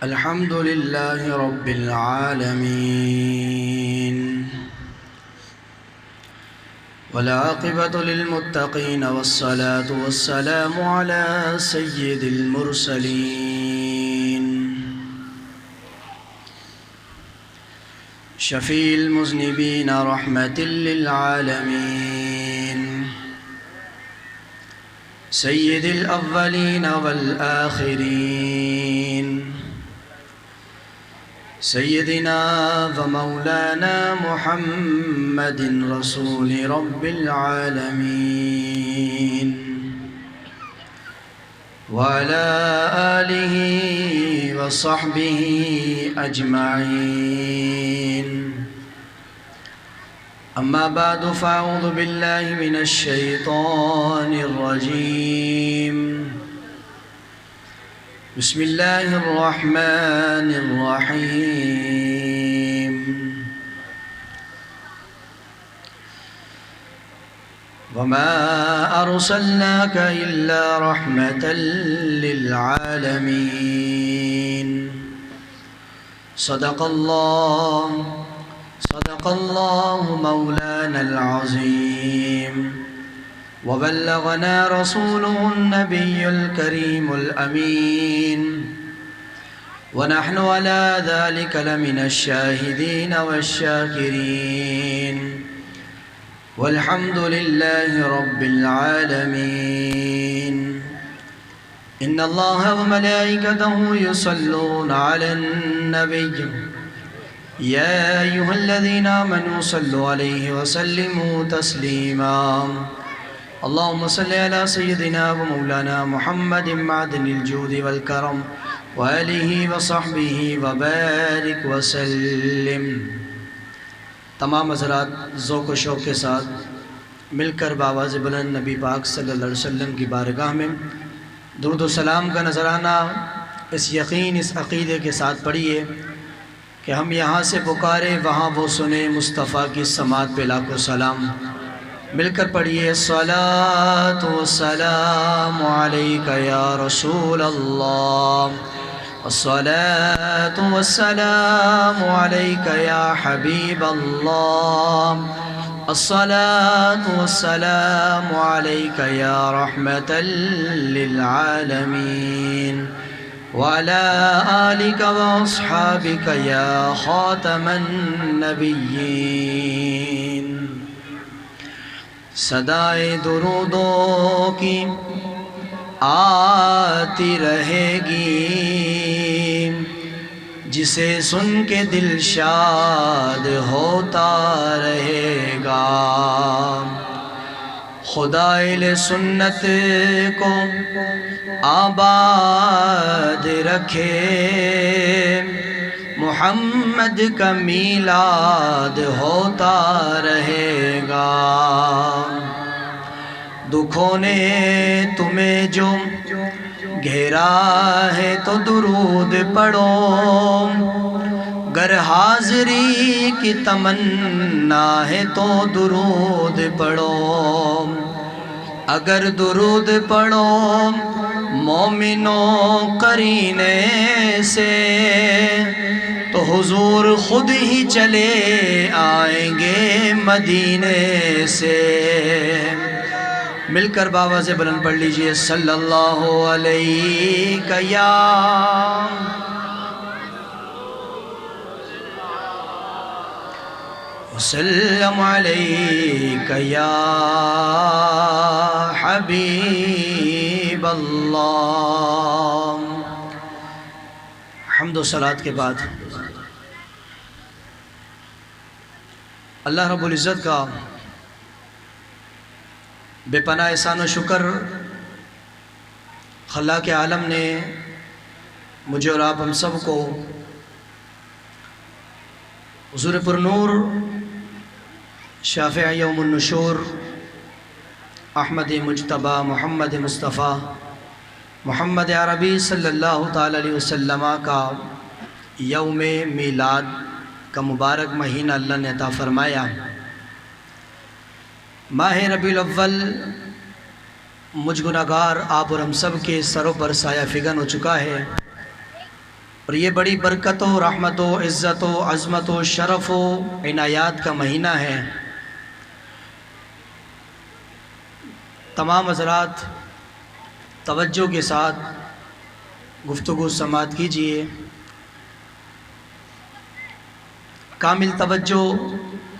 الحمد لله رب العالمين والعاقبة للمتقين والصلاة والسلام على سيد المرسلين شفيع المذنبين رحمة للعالمين سيد الأولين والآخرين سيدنا ومولانا محمد رسول رب العالمين وعلى آله وصحبه أجمعين. أما بعد فأعوذ بالله من الشيطان الرجيم. بسم الله الرحمن الرحيم. وما أرسلناك إلا رحمة للعالمين. صدق الله مولانا العظيم وبلغنا رسوله النبي الكريم الأمين ونحن على ذلك لمن الشاهدين والشاكرين والحمد لله رب العالمين. إن الله وملائكته يصلون على النبي يا أيها الذين آمنوا صلوا عليه وسلموا تسليما. اللهم صل على سيدنا ومولانا محمد معدن الجود والكرم وآلہ وصحبہ وبارک وسلم. تمام حضرات ذوق و شوق کے ساتھ مل کر بآواز بلند نبی پاک صلی اللہ علیہ وسلم کی بارگاہ میں درود و سلام کا نذرانہ اس یقین اس عقیدے کے ساتھ پڑھیے کہ ہم یہاں سے پکارے وہاں وہ سنے مصطفیٰ کی سماعت پہ لاکھوں سلام. مل کر پڑھیے الصلاۃ والسلام علیک یا رسول اللہ، الصلاۃ والسلام علیک یا حبیب اللہ، الصلاۃ والسلام علیک یا رحمۃ للعالمین وعلى آلك وأصحابك يا خاتم النبيين. صدائے درودوں کی آتی رہے گی جسے سن کے دل شاد ہوتا رہے گا. خدا اہل سنت کو آباد رکھے، محمد کا میلاد ہوتا رہے گا. دکھوں نے تمہیں جو گھیرا ہے تو درود پڑھو، گر حاضری کی تمنا ہے تو درود پڑھو. اگر درود پڑھو مومنوں قرینے سے تو حضور خود ہی چلے آئیں گے مدینے سے. مل کر بآواز بلند پڑھ لیجئے صلی اللہ علیہ یا وسلم علیک یا حبیب اللہ. حمد و صلوات کے بعد اللہ رب العزت کا بے پناہ احسان و شکر خلاق عالم نے مجھے اور آپ ہم سب کو حضور پر نور شافع یوم النشور احمد مجتبی محمد مصطفیٰ محمد عربی صلی اللہ تعالی علیہ وسلم کا یوم میلاد کا مبارک مہینہ اللہ نے عطا فرمایا. ماہ ربیع الاول مجھ گناہگار آپ اور ہم سب کے سروں پر سایہ فگن ہو چکا ہے. اور یہ بڑی برکت و رحمت و عزت و عظمت و شرف و عنایات کا مہینہ ہے۔ تمام حضرات توجہ کے ساتھ گفتگو سماعت کیجیے، کامل توجہ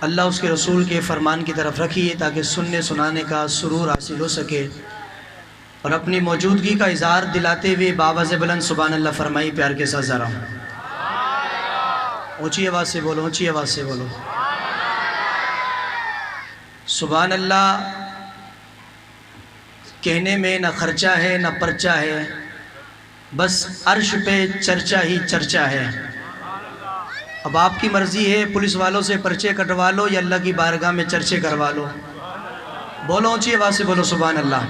اللہ اس کے رسول کے فرمان کی طرف رکھیے تاکہ سننے سنانے کا سرور حاصل ہو سکے، اور اپنی موجودگی کا اظہار دلاتے ہوئے بآواز بلند سبحان اللہ فرمائی پیار کے ساتھ ذرا اونچی آواز سے بولو، اونچی آواز سے بولو سبحان اللہ۔ کہنے میں نہ خرچہ ہے نہ پرچہ ہے، بس عرش پہ چرچا ہی چرچا ہے۔ اب آپ کی مرضی ہے پولیس والوں سے پرچے کٹوا لو یا اللہ کی بارگاہ میں چرچے کروا لو۔ بولو اونچی آواز سے بولو سبحان اللہ۔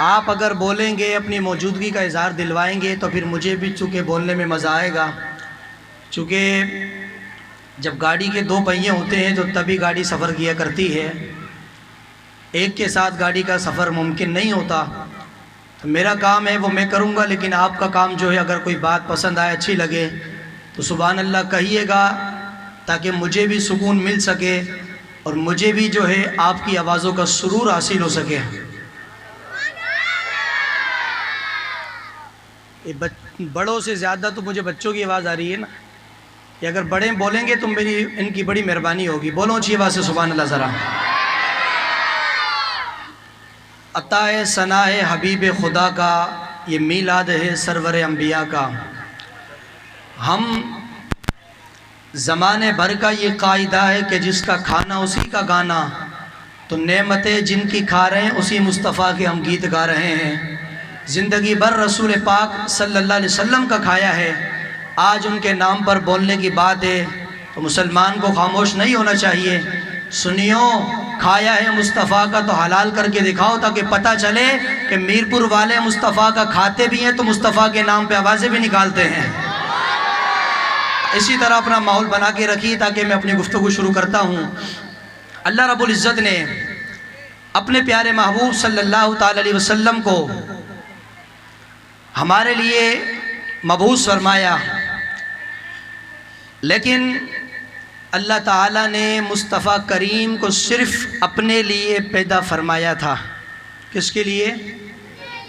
آپ اگر بولیں گے، اپنی موجودگی کا اظہار دلوائیں گے، تو پھر مجھے بھی چونکہ بولنے میں مزہ آئے گا، چونکہ جب گاڑی کے دو پہیے ہوتے ہیں تو تبھی گاڑی سفر کیا کرتی ہے، ایک کے ساتھ گاڑی کا سفر ممکن نہیں ہوتا۔ تو میرا کام ہے وہ میں کروں گا، لیکن آپ کا کام جو ہے اگر کوئی بات پسند آئے، اچھی لگے تو سبحان اللہ کہیے گا، تاکہ مجھے بھی سکون مل سکے اور مجھے بھی جو ہے آپ کی آوازوں کا سرور حاصل ہو سکے۔ بڑوں سے زیادہ تو مجھے بچوں کی آواز آ رہی ہے نا، کہ اگر بڑے بولیں گے تو میری ان کی بڑی مہربانی ہوگی۔ بولو اونچی آواز سے سبحان اللہ ذرا۔ عطا ہے ثنا ہے حبیب خدا کا، یہ میلاد ہے سرور انبیاء کا۔ ہم زمانے بھر کا یہ قاعدہ ہے کہ جس کا کھانا اسی کا گانا، تو نعمتیں جن کی کھا رہے ہیں اسی مصطفیٰ کے ہم گیت گا رہے ہیں۔ زندگی بھر رسول پاک صلی اللہ علیہ وسلم کا کھایا ہے، آج ان کے نام پر بولنے کی بات ہے تو مسلمان کو خاموش نہیں ہونا چاہیے۔ سنیو، کھایا ہے مصطفیٰ کا تو حلال کر کے دکھاؤ، تاکہ پتہ چلے کہ میرپور والے مصطفیٰ کا کھاتے بھی ہیں تو مصطفیٰ کے نام پہ آوازیں بھی نکالتے ہیں۔ اسی طرح اپنا ماحول بنا کے رکھیے تاکہ میں اپنی گفتگو شروع کرتا ہوں۔ اللہ رب العزت نے اپنے پیارے محبوب صلی اللہ تعالی علیہ وسلم کو ہمارے لیے مبعوث فرمایا، لیکن اللہ تعالیٰ نے مصطفیٰ کریم کو صرف اپنے لیے پیدا فرمایا تھا۔ کس کے لیے؟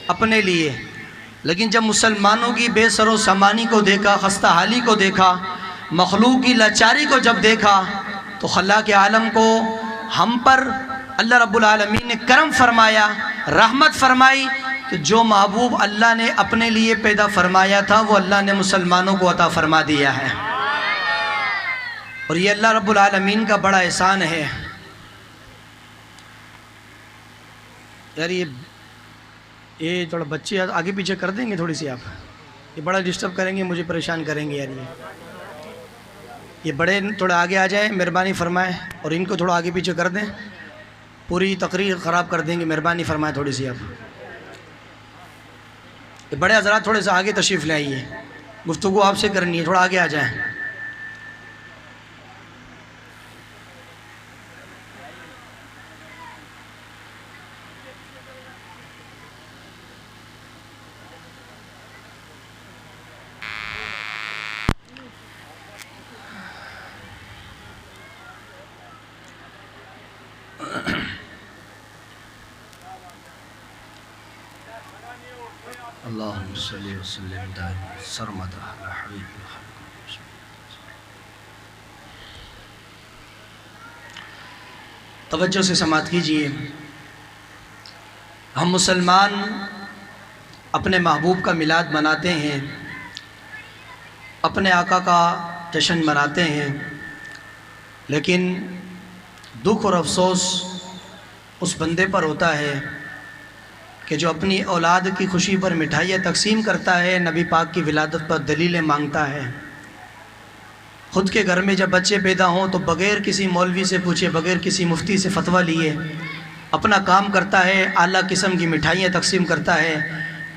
اپنے لیے۔ لیکن جب مسلمانوں کی بے سر و سامانی کو دیکھا، خستہ حالی کو دیکھا، مخلوق کی لاچاری کو جب دیکھا، تو خلاق عالم کو ہم پر اللہ رب العالمین نے کرم فرمایا، رحمت فرمائی، کہ جو محبوب اللہ نے اپنے لیے پیدا فرمایا تھا وہ اللہ نے مسلمانوں کو عطا فرما دیا ہے، اور یہ اللہ رب العالمین کا بڑا احسان ہے۔ یار یہ تھوڑا بچے آگے پیچھے کر دیں گے تھوڑی سی، آپ یہ بڑا ڈسٹرب کریں گے، مجھے پریشان کریں گے یار۔ یہ بڑے تھوڑا آگے آ جائیں، مہربانی فرمائیں، اور ان کو تھوڑا آگے پیچھے کر دیں، پوری تقریر خراب کر دیں گے، مہربانی فرمائیں تھوڑی سی آپ۔ یہ بڑے حضرات تھوڑے سے آگے تشریف لے آئیے، گفتگو آپ سے کرنی ہے، تھوڑا آگے آ جائیں۔ اللہم صلی وسلم دائما سرمدا علی حبیب الخلق۔ توجہ سے سماعت کیجئے، ہم مسلمان اپنے محبوب کا میلاد مناتے ہیں، اپنے آقا کا جشن مناتے ہیں، لیکن دکھ اور افسوس اس بندے پر ہوتا ہے کہ جو اپنی اولاد کی خوشی پر مٹھائیاں تقسیم کرتا ہے، نبی پاک کی ولادت پر دلیلیں مانگتا ہے۔ خود کے گھر میں جب بچے پیدا ہوں تو بغیر کسی مولوی سے پوچھے، بغیر کسی مفتی سے فتویٰ لیے اپنا کام کرتا ہے، اعلیٰ قسم کی مٹھائیاں تقسیم کرتا ہے،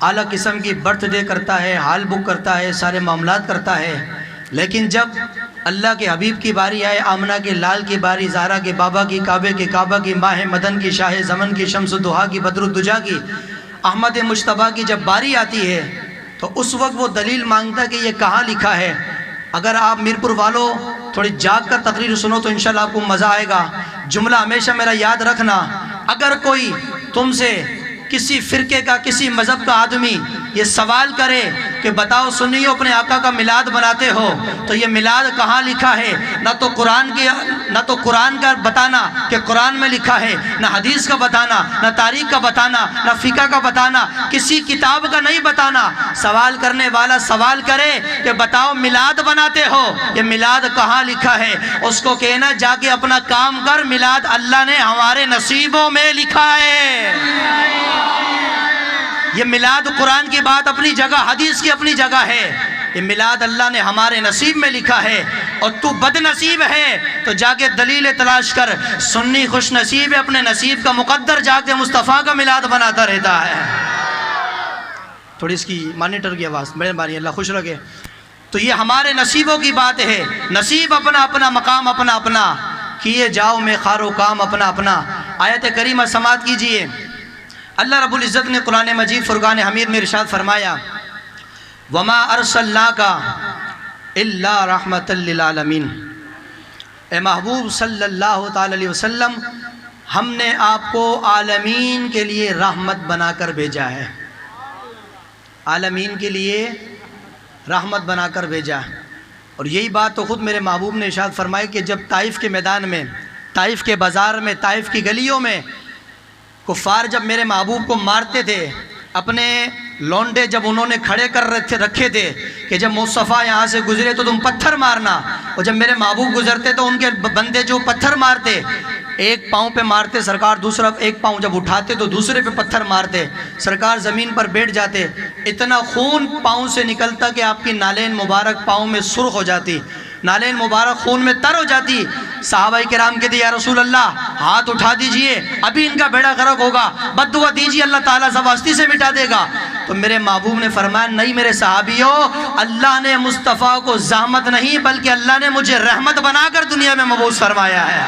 اعلیٰ قسم کی برتھ ڈے کرتا ہے، ہال بک کرتا ہے، سارے معاملات کرتا ہے۔ لیکن جب اللہ کے حبیب کی باری آئے، آمنہ کے لال کی باری، زہرا کے بابا کی، کعبے کے کعبہ کی، ماہ مدن کی، شاہ زمن کی، شمس الضحیٰ کی، بدر الدجیٰ کی، احمد مجتبیٰ کی جب باری آتی ہے تو اس وقت وہ دلیل مانگتا ہے کہ یہ کہاں لکھا ہے۔ اگر آپ میرپور والوں تھوڑی جاگ کر تقریر سنو تو انشاءاللہ آپ کو مزہ آئے گا۔ جملہ ہمیشہ میرا یاد رکھنا، اگر کوئی تم سے کسی فرقے کا کسی مذہب کا آدمی یہ سوال کرے کہ بتاؤ سنیو اپنے آقا کا میلاد مناتے ہو تو یہ میلاد کہاں لکھا ہے، نہ تو قرآن کا بتانا کہ قرآن میں لکھا ہے، نہ حدیث کا بتانا، نہ تاریخ کا بتانا، نہ فقہ کا بتانا، کسی کتاب کا نہیں بتانا۔ سوال کرنے والا سوال کرے کہ بتاؤ میلاد بناتے ہو، یہ میلاد کہاں لکھا ہے، اس کو کہنا جا کے اپنا کام کر، میلاد اللہ نے ہمارے نصیبوں میں لکھا ہے۔ یہ میلاد قرآن کی بات اپنی جگہ، حدیث کی اپنی جگہ ہے، یہ میلاد اللہ نے ہمارے نصیب میں لکھا ہے۔ اور تو بد نصیب ہے تو جا کے دلیل تلاش کر، سنی خوش نصیب ہے، اپنے نصیب کا مقدر جا کے مصطفیٰ کا میلاد بناتا رہتا ہے۔ تھوڑی اس کی مانیٹر کی آواز مہربانی، اللہ خوش رکھے۔ تو یہ ہمارے نصیبوں کی بات ہے، نصیب اپنا اپنا، مقام اپنا اپنا، کیے جاؤ میں خار و کام اپنا اپنا۔ آیت کریمہ سماعت کیجئے، اللہ رب العزت نے قرآن مجید فرقان حمید میں ارشاد فرمایا، وَمَا أَرْسَلْنَاكَ إِلَّا رَحْمَةً لِّلْعَالَمِينَ۔ اے محبوب صلی اللہ تعالی علیہ وسلم، ہم نے آپ کو عالمین کے لیے رحمت بنا کر بھیجا ہے، عالمین کے لیے رحمت بنا کر بھیجا ہے۔ اور یہی بات تو خود میرے محبوب نے ارشاد فرمائی کہ جب طائف کے میدان میں، طائف کے بازار میں، طائف کی گلیوں میں کفار جب میرے محبوب کو مارتے تھے، اپنے لونڈے جب انہوں نے کھڑے کر رکھے تھے کہ جب مصطفیٰ یہاں سے گزرے تو تم پتھر مارنا، اور جب میرے محبوب گزرتے تو ان کے بندے جو پتھر مارتے، ایک پاؤں پہ مارتے سرکار، دوسرا ایک پاؤں جب اٹھاتے تو دوسرے پہ پتھر مارتے، سرکار زمین پر بیٹھ جاتے، اتنا خون پاؤں سے نکلتا کہ آپ کی نالین مبارک پاؤں میں سرخ ہو جاتی، نالین مبارک خون میں تر ہو جاتی۔ صحابہ کرام کہتے یا رسول اللہ ہاتھ اٹھا دیجئے، ابھی ان کا بیڑا غرق ہوگا، بد دعا دیجئے اللہ تعالیٰ زباستی سے مٹا دے گا۔ تو میرے محبوب نے فرمایا نہیں میرے صحابیوں، اللہ نے مصطفیٰ کو زحمت نہیں بلکہ اللہ نے مجھے رحمت بنا کر دنیا میں مبعوث فرمایا ہے،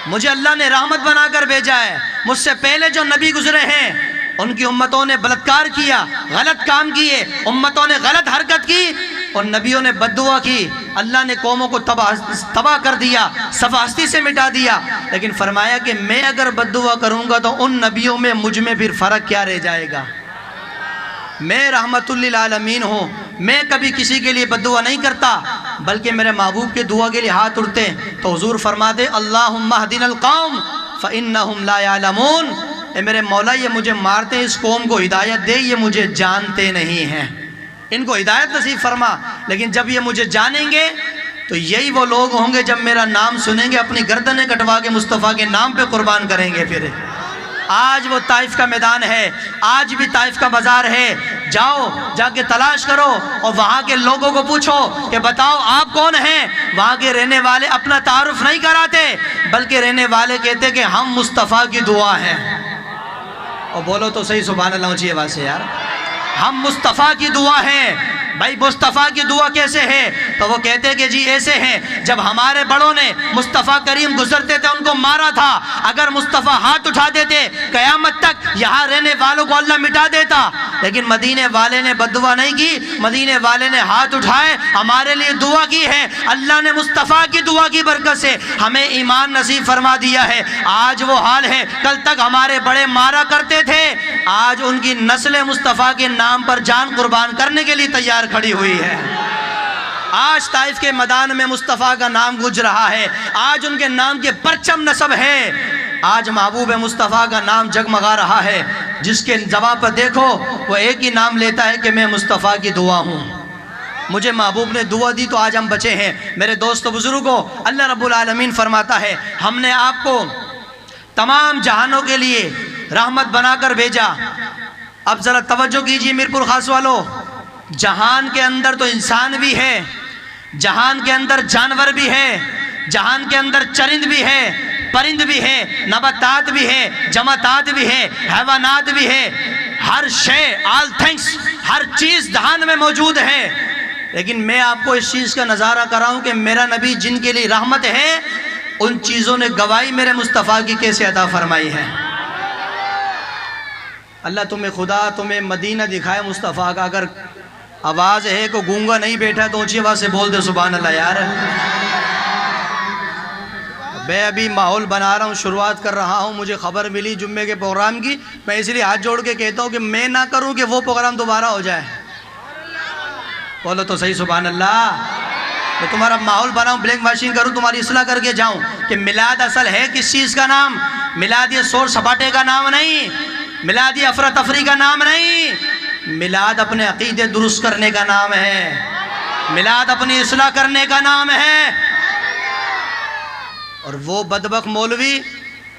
مجھے اللہ نے رحمت بنا کر بھیجا ہے۔ مجھ سے پہلے جو نبی گزرے ہیں ان کی امتوں نے بلاتکار کیا، غلط کام کیے، امتوں نے غلط حرکت کی اور نبیوں نے بد دعا کی، اللہ نے قوموں کو تباہ کر دیا، صفاستی سے مٹا دیا۔ لیکن فرمایا کہ میں اگر بد دعا کروں گا تو ان نبیوں میں مجھ میں پھر فرق کیا رہ جائے گا، میں رحمت للعالمین ہوں، میں کبھی کسی کے لیے بد دعا نہیں کرتا بلکہ میرے محبوب کے دعا کے لیے ہاتھ اٹھتے ہیں۔ تو حضور فرماتے اللہم اہدنا القوم فإنہم لا یعلمون، اے میرے مولا یہ مجھے مارتے ہیں، اس قوم کو ہدایت دے، یہ مجھے جانتے نہیں ہیں، ان کو ہدایت نصیب فرما، لیکن جب یہ مجھے جانیں گے تو یہی وہ لوگ ہوں گے جب میرا نام سنیں گے اپنی گردنیں کٹوا کے مصطفیٰ کے نام پہ قربان کریں گے۔ پھر آج وہ طائف کا میدان ہے، آج بھی طائف کا بازار ہے، جاؤ جا کے تلاش کرو اور وہاں کے لوگوں کو پوچھو کہ بتاؤ آپ کون ہیں۔ وہاں کے رہنے والے اپنا تعارف نہیں کراتے بلکہ رہنے والے کہتے کہ ہم مصطفیٰ کی دعا ہیں۔ اور بولو تو صحیح سبحان اللہ اونچی آواز سے یار، ہم مصطفیٰ کی دعا ہیں۔ بھائی مصطفیٰ کی دعا کیسے ہے؟ تو وہ کہتے کہ جی ایسے ہیں، جب ہمارے بڑوں نے مصطفیٰ کریم گزرتے تھے ان کو مارا تھا، اگر مصطفیٰ ہاتھ اٹھا دیتے قیامت تک یہاں رہنے والوں کو اللہ مٹا دیتا، لیکن مدینے والے نے بد دعا نہیں کی، مدینے والے نے ہاتھ اٹھائے، ہمارے لیے دعا کی ہے، اللہ نے مصطفیٰ کی دعا کی برکت سے ہمیں ایمان نصیب فرما دیا ہے۔ آج وہ حال ہے، کل تک ہمارے بڑے مارا کرتے تھے، آج ان کی نسل مصطفیٰ کے نام پر جان قربان کرنے کے لیے تیار کھڑی ہوئی ہے۔ آج طائف کے میدان میں مصطفیٰ کا نام گونج رہا ہے، آج ان کے نام کے پرچم نصب ہے، آج محبوب مصطفیٰ کا نام جگمگا رہا ہے۔ جس کے زبان پر دیکھو وہ ایک ہی نام لیتا ہے کہ میں مصطفیٰ کی دعا ہوں، مجھے محبوب نے دعا دی تو آج ہم بچے ہیں۔ میرے دوست و بزرگوں، اللہ رب العالمین فرماتا ہے ہم نے آپ کو تمام جہانوں کے لیے رحمت بنا کر بھیجا۔ اب ذرا توجہ کیجئے میرپور خاص والو، جہان کے اندر تو انسان بھی ہے، جہان کے اندر جانور بھی ہے، جہان کے اندر چرند بھی ہے، پرند بھی ہے، نباتات بھی ہے، جمادات بھی ہے، حیوانات بھی ہے، ہر شے آل تھنگس، ہر چیز جہان میں موجود ہے۔ لیکن میں آپ کو اس چیز کا نظارہ کراؤں کہ میرا نبی جن کے لیے رحمت ہے ان چیزوں نے گواہی میرے مصطفیٰ کی کیسے عطا فرمائی ہے۔ اللہ تمہیں خدا تمہیں مدینہ دکھائے مصطفیٰ کا. اگر آواز ہے کو گونگا نہیں بیٹھا تو اونچی آواز سے بول دے سبحان اللہ یار. میں ابھی ماحول بنا رہا ہوں، شروعات کر رہا ہوں، مجھے خبر ملی جمعے کے پروگرام کی، میں اس لیے ہاتھ جوڑ کے کہتا ہوں کہ میں نہ کروں کہ وہ پروگرام دوبارہ ہو جائے. بولو تو صحیح سبحان اللہ. میں تمہارا ماحول بناؤں، بلینک واشنگ کروں، تمہاری اصلاح کر کے جاؤں کہ میلاد اصل ہے کس چیز کا نام؟ میلاد یہ شور سپاٹے کا نام نہیں، میلاد یہ افراتفری کا نام نہیں، میلاد اپنے عقیدے درست کرنے کا نام ہے، میلاد اپنی اصلاح کرنے کا نام ہے. اور وہ بدبخت مولوی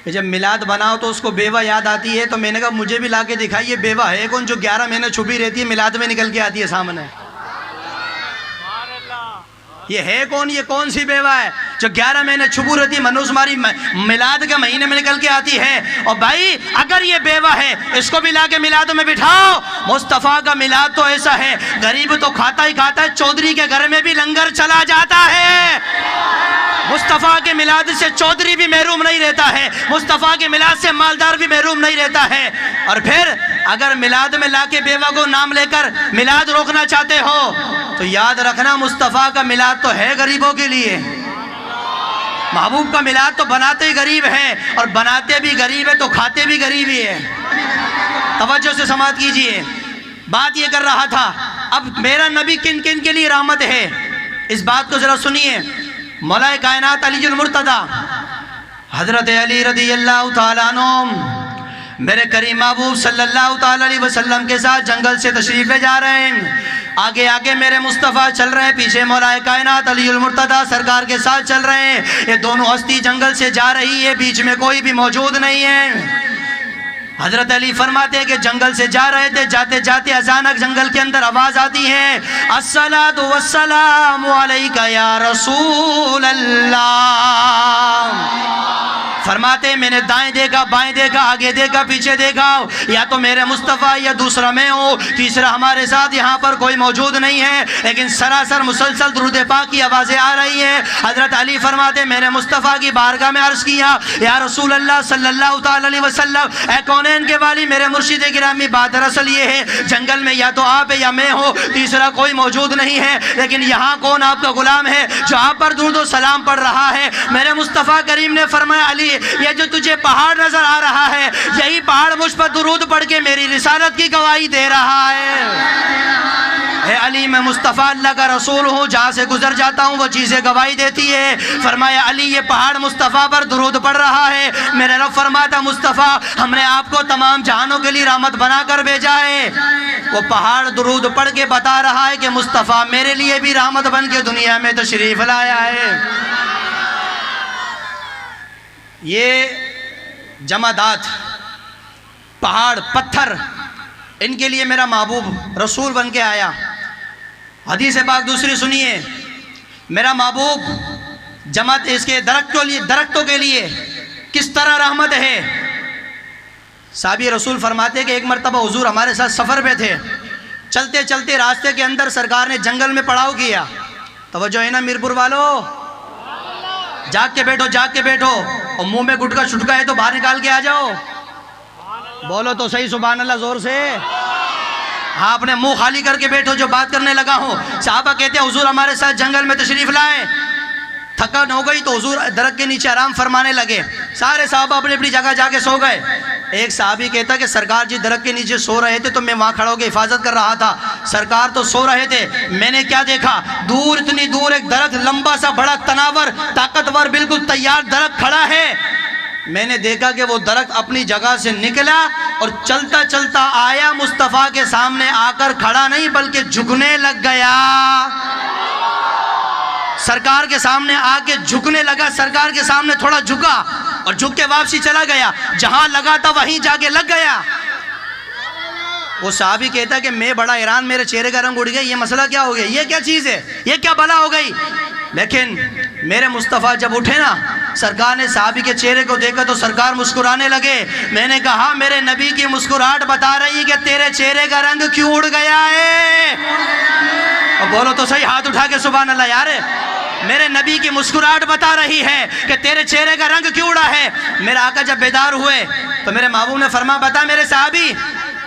کہ جب میلاد بناؤ تو اس کو بیوہ یاد آتی ہے، تو میں نے کہا مجھے بھی لا کے دکھائیے بیوہ ہے کون جو 11 مہینے چھپی رہتی ہے میلاد میں نکل کے آتی ہے سامنے. یہ ہے کون؟ یہ کون سی بیوہ ہے جو 11 مہینے چھپو رہتی ہے منوس ماری میلاد کے مہینے میں نکل کے آتی ہے؟ اور بھائی اگر یہ بیوہ ہے اس کو بھی لا کے میلاد میں بٹھاؤ. مصطفیٰ کا میلاد تو ایسا ہے، غریب تو کھاتا ہی کھاتا ہے، چودھری کے گھر میں بھی لنگر چلا جاتا ہے. مصطفیٰ کے میلاد سے چودھری بھی محروم نہیں رہتا ہے، مصطفیٰ کے میلاد سے مالدار بھی محروم نہیں رہتا ہے. اور پھر اگر میلاد میں لا کے بیوہ کو نام لے کر میلاد روکنا چاہتے ہو تو یاد رکھنا مصطفیٰ کا میلاد تو ہے غریبوں کے لیے. محبوب کا میلاد تو بناتے ہی غریب ہیں، اور بناتے بھی غریب ہے تو کھاتے بھی غریب ہی ہے. توجہ سے سماعت کیجئے. بات یہ کر رہا تھا اب میرا نبی کن کن کے لیے رحمت ہے، اس بات کو ذرا سنیے. مولا کائنات علی المرتضی حضرت علی رضی اللہ تعالیٰ عنہ میرے کریم محبوب صلی اللہ تعالیٰ علیہ وسلم کے ساتھ جنگل سے تشریف لے جا رہے ہیں. آگے آگے میرے مصطفیٰ چل رہے ہیں، پیچھے مولا کائنات علی المرتضی سرکار کے ساتھ چل رہے ہیں. یہ دونوں ہستی جنگل سے جا رہی ہے، بیچ میں کوئی بھی موجود نہیں ہے. حضرت علی فرماتے ہیں کہ جنگل سے جا رہے تھے، جاتے جاتے اچانک جنگل کے اندر آواز آتی ہے الصلاۃ والسلام علیک یا رسول اللہ. فرماتے ہیں میں نے دائیں دیکھا بائیں دیکھا آگے دیکھا پیچھے دیکھا، یا تو میرے مصطفیٰ یا دوسرا میں ہوں، تیسرا ہمارے ساتھ یہاں پر کوئی موجود نہیں ہے، لیکن سراسر مسلسل درود پاک کی آوازیں آ رہی ہیں. حضرت علی فرماتے ہیں میں نے مصطفیٰ کی بارگاہ میں عرض کیا یا رسول اللہ صلی اللہ تعالی علیہ وسلم، اے کونین کے والی میرے مرشد گرامی، بات دراصل یہ ہے جنگل میں یا تو آپ ہے یا میں ہوں، تیسرا کوئی موجود نہیں ہے، لیکن یہاں کون آپ کا غلام ہے جو آپ پر درود و سلام پڑھ رہا ہے؟ میرے مصطفیٰ کریم نے فرمایا علی یہ جو تجھے پہاڑ نظر آ رہا ہے یہی پہاڑ مجھ پر درود پڑھ کے میری رسالت کی گواہی دے رہا ہے. اے علی میں مصطفیٰ اللہ کا رسول ہوں، جہاں سے گزر جاتا ہوں وہ چیزیں گواہی دیتی ہے. فرمایا علی یہ پہاڑ مصطفیٰ پر درود پڑھ رہا ہے. میرے رب فرماتا مصطفیٰ ہم نے آپ کو تمام جہانوں کے لیے رحمت بنا کر بھیجا ہے. وہ پہاڑ درود پڑھ کے بتا رہا ہے کہ مصطفیٰ میرے لیے بھی رحمت بن کے دنیا میں تشریف لایا ہے. یہ جمادات پہاڑ پتھر ان کے لیے میرا محبوب رسول بن کے آیا. حدیث پاک دوسری سنیے، میرا محبوب جماعت اس کے درختوں کے لیے کس طرح رحمت ہے. صحابی رسول فرماتے ہیں کہ ایک مرتبہ حضور ہمارے ساتھ سفر پہ تھے، چلتے چلتے راستے کے اندر سرکار نے جنگل میں پڑاؤ کیا. توجہ ہے نا میرپور والو، جاگ کے بیٹھو جاگ کے بیٹھو، اور منہ میں گٹکا چھٹکا ہے تو باہر نکال کے آ جاؤ. بولو تو صحیح سبحان اللہ زور سے. ہاں اپنے منہ خالی کر کے بیٹھو جو بات کرنے لگا ہوں. صحابہ کہتے ہیں حضور ہمارے ساتھ جنگل میں تشریف لائے، تھکن ہو گئی تو حضور درخت کے نیچے آرام فرمانے لگے. سارے صحابہ اپنی اپنی جگہ جا کے سو گئے. ایک صحابی کہتا کہ سرکار جی درخت کے نیچے سو رہے تھے تو میں وہاں کھڑا ہو کے حفاظت کر رہا تھا، سرکار تو سو رہے تھے. میں نے کیا دیکھا، دور اتنی دور ایک درخت لمبا سا بڑا تناور طاقتور بالکل تیار درخت کھڑا ہے. میں نے دیکھا کہ وہ درخت اپنی جگہ سے نکلا اور چلتا چلتا آیا، مصطفیٰ کے سامنے آ کر کھڑا نہیں بلکہ جھکنے لگ گیا. سرکار کے سامنے آ کے جھکنے لگا، سرکار کے سامنے تھوڑا جھکا اور جھک کے واپسی چلا گیا، جہاں لگا تھا وہیں جا کے لگ گیا. وہ صحابی کہتا کہ میں بڑا حیران، میرے چہرے کا رنگ اڑ گیا، یہ مسئلہ کیا ہو گیا، یہ کیا چیز ہے، یہ کیا بلا ہو گئی. لیکن میرے مصطفیٰ جب اٹھے نا، سرکار نے صحابی کے چہرے کو دیکھا تو سرکار مسکرانے لگے. میں نے کہا میرے نبی کی مسکراہٹ بتا رہی کہ تیرے چہرے کا رنگ کیوں اڑ گیا ہے. اور بولو تو صحیح ہاتھ اٹھا کے سبحان اللہ یار. میرے نبی کی مسکراہٹ بتا رہی ہے کہ تیرے چہرے کا رنگ کیوں اڑا ہے. میرے آقا جب بیدار ہوئے تو میرے محبوب نے فرمایا بتا میرے صحابی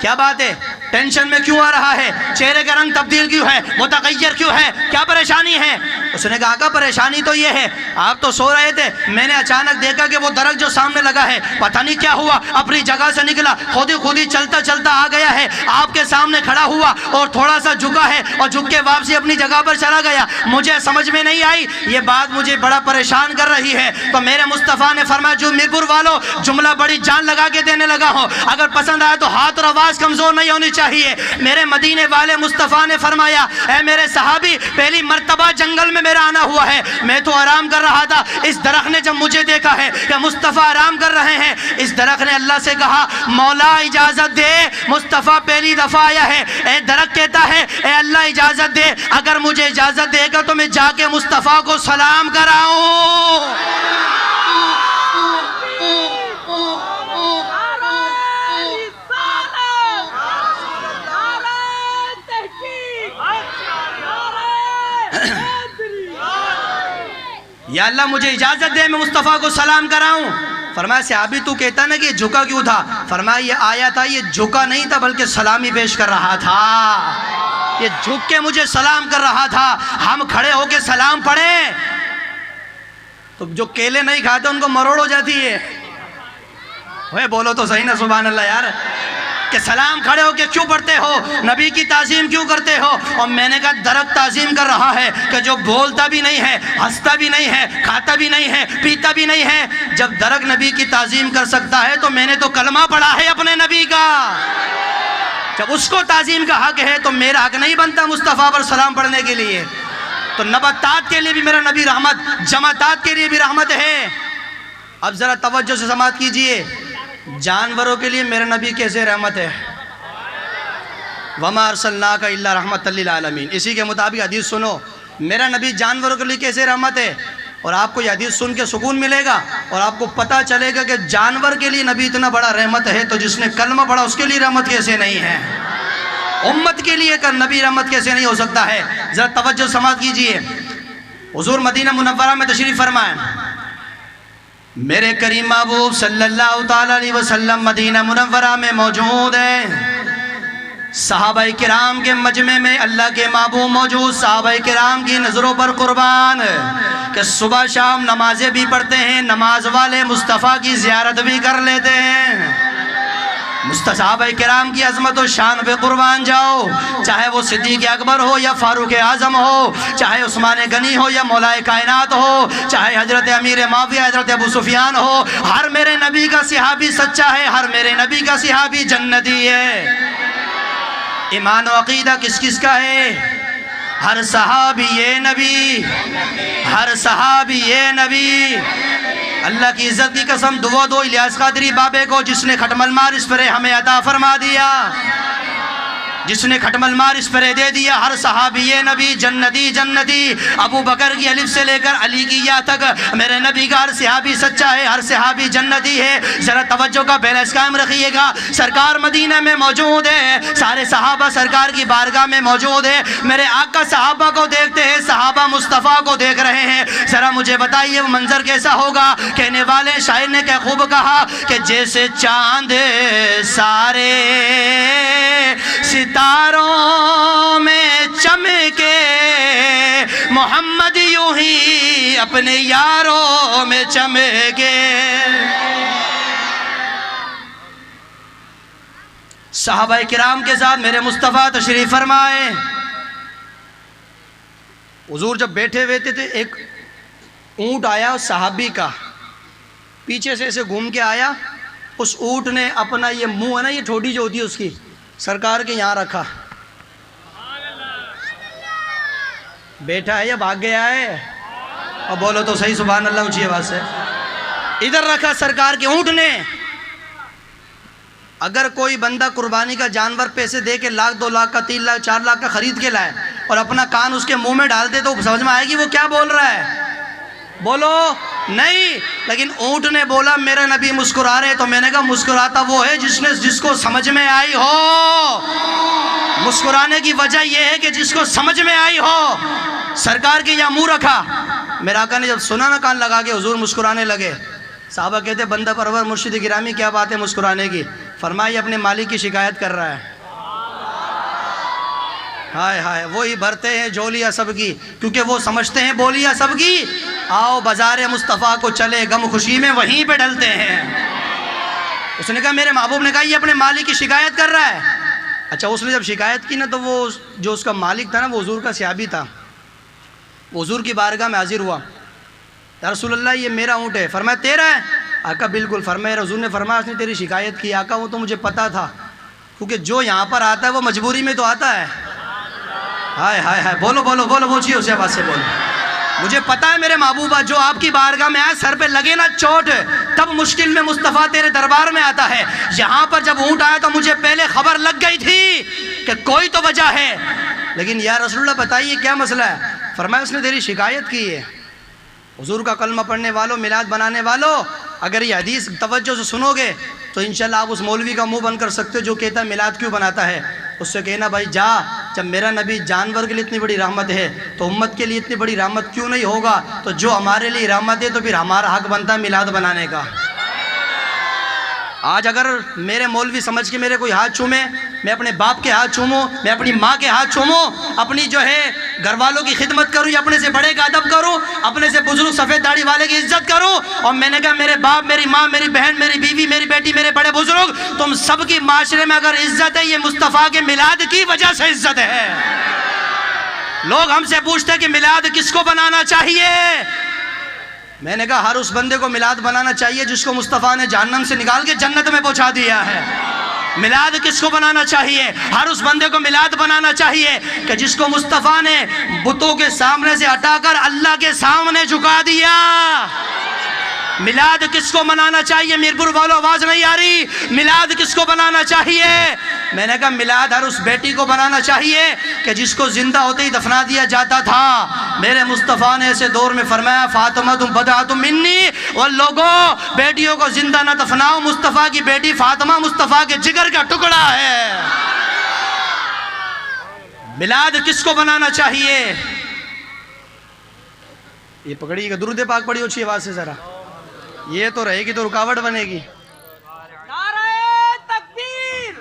کیا بات ہے؟ ٹینشن میں کیوں آ رہا ہے؟ چہرے کا رنگ تبدیل کیوں ہے؟ متغیر کیوں ہے؟ کیا پریشانی ہے؟ اس نے کہا آقا پریشانی تو یہ ہے، آپ تو سو رہے تھے، میں نے اچانک دیکھا کہ وہ درخت جو سامنے لگا ہے پتہ نہیں کیا ہوا، اپنی جگہ سے نکلا، خود ہی چلتا چلتا آ گیا ہے، آپ کے سامنے کھڑا ہوا اور تھوڑا سا جھکا ہے اور جھک کے واپسی اپنی جگہ پر چلا گیا۔ مجھے سمجھ میں نہیں آئی، یہ بات مجھے بڑا پریشان کر رہی ہے۔ تو میرے مصطفیٰ نے فرمایا جو میرپور والوں جملہ بڑی جان لگا کے دینے لگا ہوں، اگر پسند آئے تو ہاتھ اور آواز کمزور نہیں ہونی چاہیے۔ میرے مدینے والے مصطفیٰ نے فرمایا اے میرے صحابی، پہلی مرتبہ جنگل میں میرا آنا ہوا ہے، میں تو آرام کر رہا تھا، اس درخت نے جب مجھے دیکھا ہے کہ مصطفیٰ آرام کر رہے ہیں، اس درخت نے اللہ سے کہا مولا اجازت دے، مصطفیٰ پہلی دفعہ آیا ہے۔ اے درخت کہتا ہے اے اللہ اجازت دے، اگر مجھے اجازت دے گا تو میں جا کے مصطفیٰ کو سلام کراؤں۔ یا اللہ مجھے اجازت دے میں مصطفیٰ کو سلام کراؤں۔ فرمایا صحابی تو کہتا نا کہ یہ جھکا کیوں تھا؟ فرمایا یہ آیا تھا، یہ جھکا نہیں تھا بلکہ سلامی پیش کر رہا تھا، یہ جھک کے مجھے سلام کر رہا تھا۔ ہم کھڑے ہو کے سلام پڑھیں تو جو کیلے نہیں کھاتے ان کو مروڑ ہو جاتی ہے۔ اوے بولو تو صحیح نا سبحان اللہ یار، کہ سلام کھڑے ہو کے کیوں پڑھتے ہو؟ نبی کی تعظیم کیوں کرتے ہو؟ اور میں نے کہا درخت تعظیم کر رہا ہے کہ جو بولتا بھی نہیں ہے، ہنستا بھی نہیں ہے، کھاتا بھی نہیں ہے، پیتا بھی نہیں ہے۔ جب درخت نبی کی تعظیم کر سکتا ہے تو میں نے تو کلمہ پڑھا ہے اپنے نبی کا۔ جب اس کو تعظیم کا حق ہے تو میرا حق نہیں بنتا مصطفیٰ پر سلام پڑھنے کے لیے؟ تو نباتات کے لیے بھی میرا نبی رحمت، جماعتات کے لیے بھی رحمت ہے۔ اب ذرا توجہ سے سماعت کیجئے، جانوروں کے لیے میرا نبی کیسے رحمت ہے؟ وَمَا أَرْسَلْنَاكَ إِلَّا رَحْمَةً لِّلْعَالَمِينَ۔ اسی کے مطابق حدیث سنو، میرا نبی جانوروں کے لیے کیسے رحمت ہے؟ اور آپ کو یہ حدیث سن کے سکون ملے گا اور آپ کو پتہ چلے گا کہ جانور کے لیے نبی اتنا بڑا رحمت ہے تو جس نے کلمہ پڑھا اس کے لیے رحمت کیسے نہیں ہے؟ امت کے لیے نبی رحمت کیسے نہیں ہو سکتا ہے؟ ذرا توجہ سماعت کیجئے۔ حضور مدینہ منورہ میں تشریف فرمائیں، میرے کریم محبوب صلی اللہ تعالیٰ علیہ وسلم مدینہ منورہ میں موجود ہیں۔ صحابہ کرام کے مجمع میں اللہ کے محبوب موجود، صحابہ کرام کی نظروں پر قربان کہ صبح شام نمازیں بھی پڑھتے ہیں، نماز والے مصطفیٰ کی زیارت بھی کر لیتے ہیں۔ صحابہ کرام کی عظمت و شان پہ قربان جاؤ، چاہے وہ صدیق اکبر ہو یا فاروق اعظم ہو، چاہے عثمان غنی ہو یا مولا کائنات ہو، چاہے حضرت امیر معاویہ حضرت ابو سفیان ہو، ہر میرے نبی کا صحابی سچا ہے، ہر میرے نبی کا صحابی جنتی ہے۔ ایمان و عقیدہ کس کس کا ہے؟ ہر صحابی یہ نبی، ہر صحابی یہ نبی۔ اللہ کی عزت کی قسم دعا دو الیاس قادری بابے کو جس نے ختم المارس پر ہمیں عطا فرما دیا، جس نے ختم المارس پر دے دیا۔ ہر صحابی نبی جنتی جنتی، ابو بکر کی الف سے لے کر علی کی یا تک میرے نبی کا ہر صحابی سچا ہے، ہر صحابی جنتی ہے۔ ذرا توجہ کا بیلنس قائم رکھیے گا، سرکار مدینہ میں موجود ہے، سارے صحابہ سرکار کی بارگاہ میں موجود ہے، میرے آقا صحابہ کو دیکھتے ہیں، صحابہ مصطفیٰ کو دیکھ رہے ہیں۔ ذرا مجھے بتائیے وہ منظر کیسا ہوگا؟ کہنے والے شاعر نے کیا خوب کہا کہ جیسے چاند سارے ستاروں میں چمکے، محمد یوں ہی اپنے یاروں میں چمکے۔ صحابہ کرام کے ساتھ میرے مصطفیٰ تشریف فرمائے۔ حضور جب بیٹھے ہوئے تھے ایک اونٹ آیا صحابی کا، پیچھے سے ایسے گھوم کے آیا، اس اونٹ نے اپنا یہ منہ ہے نا، یہ ٹھوڈی جو ہوتی ہے اس کی، سرکار کے یہاں رکھا۔ بیٹھا ہے یا بھاگ گیا ہے؟ اب بولو تو صحیح سبحان اللہ اونچی آواز سے۔ ادھر رکھا سرکار کے اونٹ نے۔ اگر کوئی بندہ قربانی کا جانور پیسے دے کے 1,00,000 2,00,000 کا 3,00,000 4,00,000 کا خرید کے لائے اور اپنا کان اس کے منہ میں ڈال دے تو سمجھ میں آئے گی وہ کیا بول رہا ہے؟ بولو نہیں۔ لیکن اونٹ نے بولا میرا نبی مسکرا رہے، تو میں نے کہا مسکراتا وہ ہے جس کو سمجھ میں آئی ہو۔ مسکرانے کی وجہ یہ ہے کہ جس کو سمجھ میں آئی ہو۔ سرکار کے یہاں منہ رکھا، میرے آقا نے جب سنا نا کان لگا کے حضور مسکرانے لگے۔ صحابہ کہتے بندہ پرور مرشد گرامی کیا بات ہے مسکرانے کی؟ فرمایا یہ اپنے مالک کی شکایت کر رہا ہے. ہائے ہائے، وہی بھرتے ہیں جھولیاں سب کی، کیونکہ وہ سمجھتے ہیں بولیاں سب کی. آؤ بازار مصطفیٰ کو چلے، غم خوشی میں وہیں پہ ڈلتے ہیں. اس نے کہا، میرے محبوب نے کہا یہ اپنے مالک کی شکایت کر رہا ہے. اچھا، اس نے جب شکایت کی نا تو وہ جو اس کا مالک تھا نا، وہ حضور کا صحابی تھا. وہ حضور کی بارگاہ میں حاضر ہوا. یا رسول اللہ یہ میرا اونٹ ہے. فرمایا تیرا ہے؟ آقا بالکل. فرمایا حضور نے فرمایا اس نے تیری شکایت کی. آقا وہ تو مجھے پتا تھا، کیونکہ جو یہاں پر آتا ہے وہ مجبوری میں تو آتا ہے. ہائے ہائے ہائے، بولو بولو بولو، وہ چیز اسے آواز سے بولو. مجھے پتا ہے میرے محبوبہ، جو آپ کی بارگاہ میں آئے سر پہ لگے نا چوٹ، تب مشکل میں مصطفیٰ تیرے دربار میں آتا ہے. یہاں پر جب اونٹ آیا تو مجھے پہلے خبر لگ گئی تھی کہ کوئی تو وجہ ہے، لیکن یا رسول اللہ بتائیے کیا مسئلہ ہے؟ فرمایا اس نے تیری شکایت کی ہے. حضور کا کلمہ پڑھنے والوں، میلاد بنانے والوں، اگر یہ حدیث توجہ سے سنو گے تو انشاءاللہ آپ اس مولوی کا منہ بند کر سکتے جو کہتا ہے میلاد کیوں بناتا ہے. اس سے کہنا بھائی جا، جب میرا نبی جانور کے لیے اتنی بڑی رحمت ہے تو امت کے لیے اتنی بڑی رحمت کیوں نہیں ہوگا؟ تو جو ہمارے لیے رحمت ہے تو پھر ہمارا حق بنتا ہے میلاد بنانے کا. آج اگر میرے مولوی سمجھ کے میرے کوئی ہاتھ چومے، میں اپنے باپ کے ہاتھ چوموں، میں اپنی ماں کے ہاتھ چوموں، اپنی جو ہے گھر والوں کی خدمت کروں یا اپنے سے بڑے کا ادب کروں، اپنے سے بزرگ سفید داڑھی والے کی عزت کروں، اور میں نے کہا میرے باپ، میری ماں، میری بہن، میری بیوی، میری بیٹی، میرے بڑے بزرگ، تم سب کی معاشرے میں اگر عزت ہے، یہ مصطفیٰ کے میلاد کی وجہ سے عزت ہے. لوگ ہم سے پوچھتے ہیں کہ میلاد کس کو بنانا چاہیے؟ میں نے کہا ہر اس بندے کو میلاد بنانا چاہیے جس کو مصطفیٰ نے جہنم سے نکال کے جنت میں پہنچا دیا ہے. میلاد کس کو بنانا چاہیے؟ ہر اس بندے کو میلاد بنانا چاہیے کہ جس کو مصطفیٰ نے بتوں کے سامنے سے ہٹا کر اللہ کے سامنے جھکا دیا. میلاد کس کو منانا چاہیے؟ میرپور والوں آواز نہیں آ رہی. میلاد کس کو بنانا چاہیے؟ میں نے کہا میلاد ہر اس بیٹی کو بنانا چاہیے کہ جس کو زندہ ہوتے ہی دفنا دیا جاتا تھا. میرے مصطفیٰ نے ایسے دور میں فرمایا فاطمہ تم بدعۃ منی، اور لوگوں بیٹیوں کو زندہ نہ دفناؤ، مصطفیٰ کی بیٹی فاطمہ مصطفیٰ کے جگر کا ٹکڑا ہے. میلاد کس کو بنانا چاہیے؟ یہ پکڑی کہ درود پاک پڑھی اچھی آواز سے ذرا، یہ تو رہے گی تو رکاوٹ بنے گی. نعرہ تکبیر.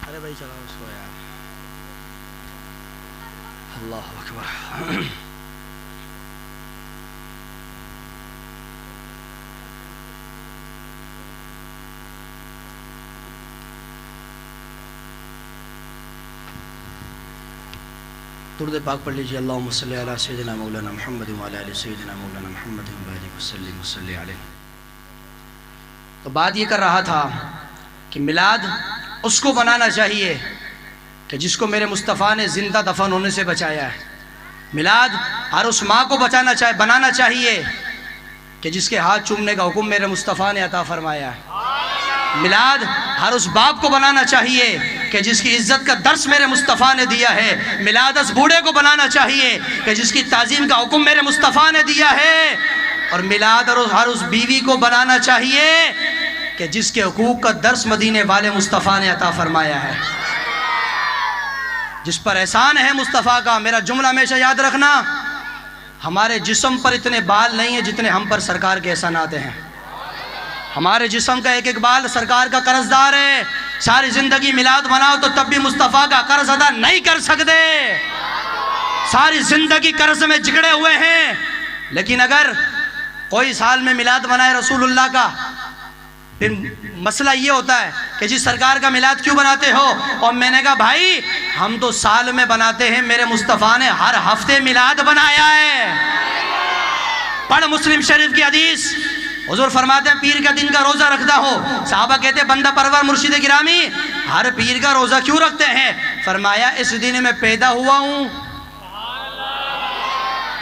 ارے بھائی چلاؤ اس کو یار. اللہ اکبر. درود پاک پڑھ لیجیے. اللہم صلی علی سیدنا مولانا محمد وعلی آل سیدنا مولانا محمد وبارک وسلم وصلی علیہ. تو بات یہ کر رہا تھا کہ میلاد اس کو بنانا چاہیے کہ جس کو میرے مصطفیٰ نے زندہ دفن ہونے سے بچایا ہے. میلاد ہر اس ماں کو بنانا چاہیے کہ جس کے ہاتھ چومنے کا حکم میرے مصطفیٰ نے عطا فرمایا ہے. میلاد ہر اس باپ کو بنانا چاہیے کہ جس کی عزت کا درس میرے مصطفیٰ نے دیا ہے. میلاد اس بوڑھے کو بنانا چاہیے کہ جس کی تعظیم کا حکم میرے مصطفیٰ نے دیا ہے. اور میلاد ہر اس بیوی کو بنانا چاہیے کہ جس کے حقوق کا درس مدینے والے مصطفیٰ نے عطا فرمایا ہے. جس پر احسان ہے مصطفیٰ کا. میرا جملہ ہمیشہ یاد رکھنا، ہمارے جسم پر اتنے بال نہیں ہیں جتنے ہم پر سرکار کے احسانات ہیں. ہمارے جسم کا ایک ایک بال سرکار کا قرض دار ہے. ساری زندگی میلاد مناؤ تو تب بھی مصطفیٰ کا قرض ادا نہیں کر سکتے. ساری زندگی قرض میں جگڑے ہوئے ہیں. لیکن اگر کوئی سال میں میلاد منائے رسول اللہ کا، پھر مسئلہ یہ ہوتا ہے کہ جی سرکار کا میلاد کیوں بناتے ہو؟ اور میں نے کہا بھائی ہم تو سال میں بناتے ہیں، میرے مصطفیٰ نے ہر ہفتے میلاد بنایا ہے. پڑھ مسلم شریف کی حدیث. حضور فرماتے ہیں پیر کا دن کا روزہ رکھتا ہو. صحابہ کہتے ہیں بندہ پرور مرشد گرامی ہر پیر کا روزہ کیوں رکھتے ہیں؟ فرمایا اس دن میں پیدا ہوا ہوں،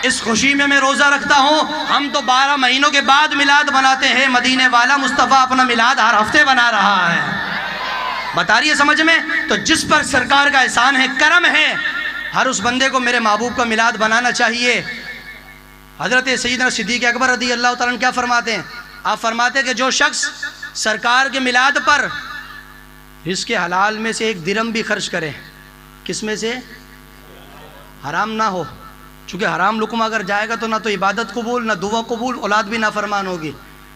اس خوشی میں روزہ رکھتا ہوں. ہم تو 12 مہینوں کے بعد میلاد بناتے ہیں. مدینے والا مصطفیٰ اپنا میلاد ہر ہفتے بنا رہا ہے. بتا رہی ہے سمجھ میں؟ تو جس پر سرکار کا احسان ہے، کرم ہے، ہر اس بندے کو میرے محبوب کا میلاد بنانا چاہیے. حضرت سیدنا صدیق اکبر رضی اللہ تعالیٰ عنہ کیا فرماتے ہیں؟ آپ فرماتے ہیں کہ جو شخص سرکار کے میلاد پر رزق حلال میں سے ایک درم بھی خرچ کرے، کس میں سے؟ حرام نہ ہو، چونکہ حرام لقمہ اگر جائے گا تو نہ تو عبادت قبول، نہ دعا قبول، اولاد بھی نافرمان ہوگی.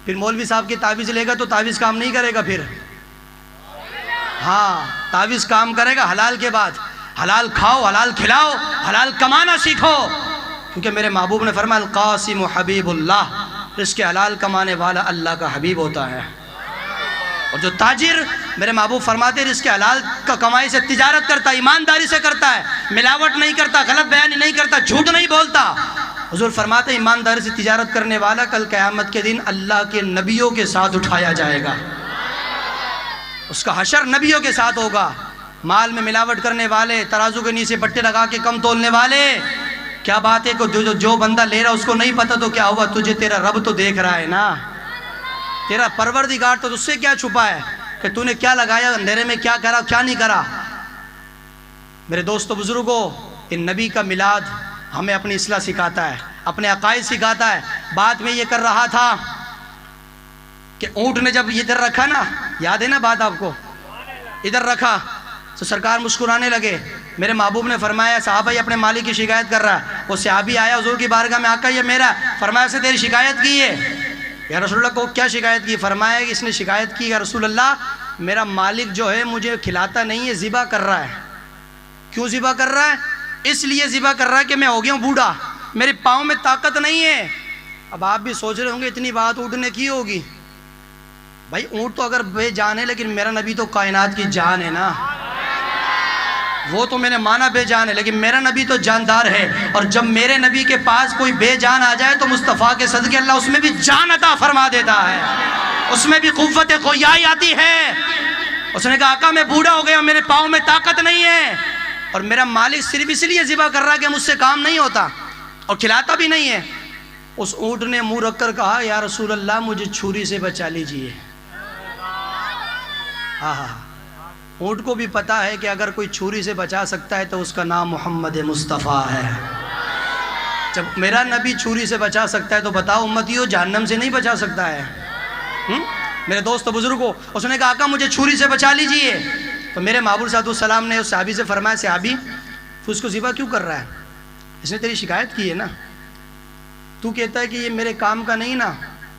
پھر مولوی صاحب کی تعویذ لے گا تو تعویذ کام نہیں کرے گا. پھر ہاں تعویذ کام کرے گا حلال کے بعد. حلال کھاؤ، حلال کھلاؤ، حلال کمانا سیکھو، کیونکہ میرے محبوب نے فرمایا القاسم حبیب اللہ، رزق حلال کمانے والا اللہ کا حبیب ہوتا ہے. اور جو تاجر، میرے محبوب فرماتے ہیں رزق حلال کا کمائی سے تجارت کرتا ہے، ایمانداری سے کرتا ہے، ملاوٹ نہیں کرتا، غلط بیانی نہیں کرتا، جھوٹ نہیں بولتا. حضور فرماتے ہیں ایمانداری سے تجارت کرنے والا کل قیامت کے دن اللہ کے نبیوں کے ساتھ اٹھایا جائے گا، اس کا حشر نبیوں کے ساتھ ہوگا. مال میں ملاوٹ کرنے والے، ترازو کے نیچے بٹے لگا کے کم تولنے والے، کیا بات ہے کہ جو بندہ لے رہا اس کو نہیں پتا تو کیا ہوا، تجھے تیرا رب تو دیکھ رہا ہے نا، تیرا پروردگار تو اس سے کیا چھپا ہے کہ تو نے کیا لگایا، اندھیرے میں کیا کرا کیا نہیں کرا. میرے دوستو بزرگوں، ان نبی کا میلاد ہمیں اپنی اصلاح سکھاتا ہے، اپنے عقائد سکھاتا ہے. بات میں یہ کر رہا تھا کہ اونٹ نے جب ادھر رکھا نا، یاد ہے نا بات آپ کو، ادھر رکھا تو سرکار مسکرانے لگے. میرے محبوب نے فرمایا صحابہ یہ اپنے مالک کی شکایت کر رہا ہے. وہ صحابی آیا حضور کی بارگاہ میں، آقا یہ میرا. فرمایا اس نے تیری شکایت کی ہے. یا رسول اللہ کو کیا شکایت کی؟ فرمایا کہ اس نے شکایت کی یا رسول اللہ میرا مالک جو ہے مجھے کھلاتا نہیں ہے، ذبح کر رہا ہے. کیوں ذبح کر رہا ہے؟ اس لیے ذبح کر رہا ہے کہ میں ہو گیا ہوں بوڑھا، میرے پاؤں میں طاقت نہیں ہے. اب آپ بھی سوچ رہے ہوں گے اتنی بات اونٹ نے کی ہوگی. بھائی اونٹ تو اگر بے جان ہے، لیکن میرا نبی تو کائنات کی جان ہے نا. وہ تو میں نے مانا بے جان ہے، لیکن میرا نبی تو جاندار ہے. اور جب میرے نبی کے پاس کوئی بے جان آ جائے تو مصطفیٰ کے صدقے اللہ اس میں بھی جان عطا فرما دیتا ہے، اس میں بھی قوت گویائی آتی ہے. اس نے کہا آقا میں بوڑھا ہو گیا، میرے پاؤں میں طاقت نہیں ہے، اور میرا مالک صرف اس لیے ذبح کر رہا ہے کہ مجھ سے کام نہیں ہوتا اور کھلاتا بھی نہیں ہے. اس اونٹ نے منہ رکھ کر کہا یا رسول اللہ مجھے چھری سے بچا لیجئے. اونٹ کو بھی پتا ہے کہ اگر کوئی چھری سے بچا سکتا ہے تو اس کا نام محمد مصطفیٰ ہے. جب میرا نبی چھری سے بچا سکتا ہے تو بتاؤ امتیو جہنم سے نہیں بچا سکتا ہے؟ میرے دوست بزرگوں، اس نے کہا آقا مجھے چھری سے بچا لیجئے. تو میرے محبوب صلی اللہ علیہ وسلم نے اس صحابی سے فرمایا صحابی تو اس کو ذبح کیوں کر رہا ہے؟ اس نے تیری شکایت کی ہے نا، تو کہتا ہے کہ یہ میرے کام کا نہیں نا.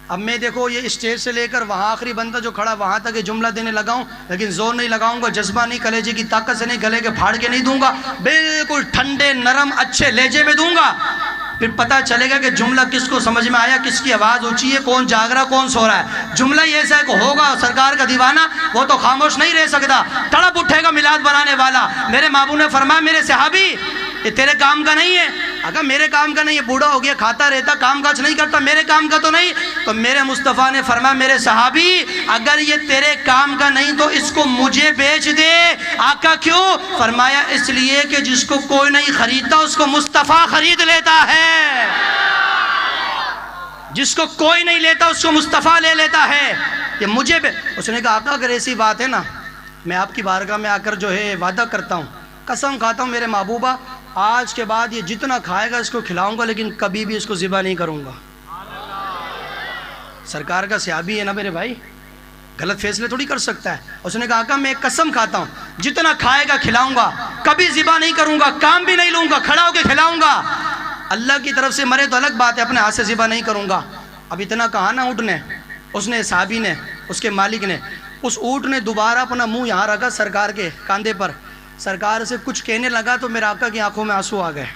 اب میں دیکھو یہ اسٹیج سے لے کر وہاں آخری بندہ جو کھڑا وہاں تک یہ جملہ دینے لگاؤں، لیکن زور نہیں لگاؤں گا، جذبہ نہیں، کلیجے کی طاقت سے نہیں، گلے کے پھاڑ کے نہیں دوں گا، بالکل ٹھنڈے نرم اچھے لہجے میں دوں گا. پھر پتہ چلے گا کہ جملہ کس کو سمجھ میں آیا، کس کی آواز اونچی ہے، کون جاگ رہا کون سو رہا ہے. جملہ یہ ایسا ہے کہ ہوگا سرکار کا دیوانہ وہ تو خاموش نہیں رہ سکتا، تڑپ اٹھے گا میلاد بنانے والا. میرے محبوب نے فرمایا میرے صحابی یہ تیرے کام کا نہیں ہے. اگر میرے کام کا نہیں ہے، بوڑھا ہو گیا کھاتا رہتا کام کاج نہیں کرتا، میرے کام کا تو نہیں. تو میرے مصطفیٰ نے فرمایا میرے صحابی اگر یہ تیرے کام کا نہیں تو اس کو مجھے بیچ دے. آقا کیوں؟ فرمایا اس لیے کہ جس کو کوئی نہیں خریدتا اس کو مصطفیٰ خرید لیتا ہے، جس کو کوئی نہیں لیتا اس کو مصطفیٰ لے لیتا ہے. یہ مجھے اس نے کہا آقا اگر ایسی بات ہے نا میں آپ کی بارگاہ میں آ کر جو ہے وعدہ کرتا ہوں، قسم کھاتا ہوں میرے محبوبہ آج کے بعد یہ جتنا کھائے گا اس کو کھلاؤں گا، لیکن کبھی بھی اس کو ذبح نہیں کروں گا. سرکار کا صحابی ہے نا میرے بھائی، غلط فیصلے تھوڑی کر سکتا ہے. اس نے کہا آقا میں ایک قسم کھاتا ہوں جتنا کھائے گا کھلاؤں گا، کبھی ذبح نہیں کروں گا، کام بھی نہیں لوں گا، کھڑا ہو کے کھلاؤں گا. اللہ کی طرف سے مرے تو الگ بات ہے، اپنے ہاتھ سے ذبح نہیں کروں گا. اب اتنا کہا نا اونٹ نے، اس نے صحابی نے، اس کے مالک نے، اس اونٹ نے دوبارہ اپنا منہ یہاں رکھا سرکار کے کاندھے پر. سرکار سے کچھ کہنے لگا تو میرے آقا کی آنکھوں میں آنسو آ گئے،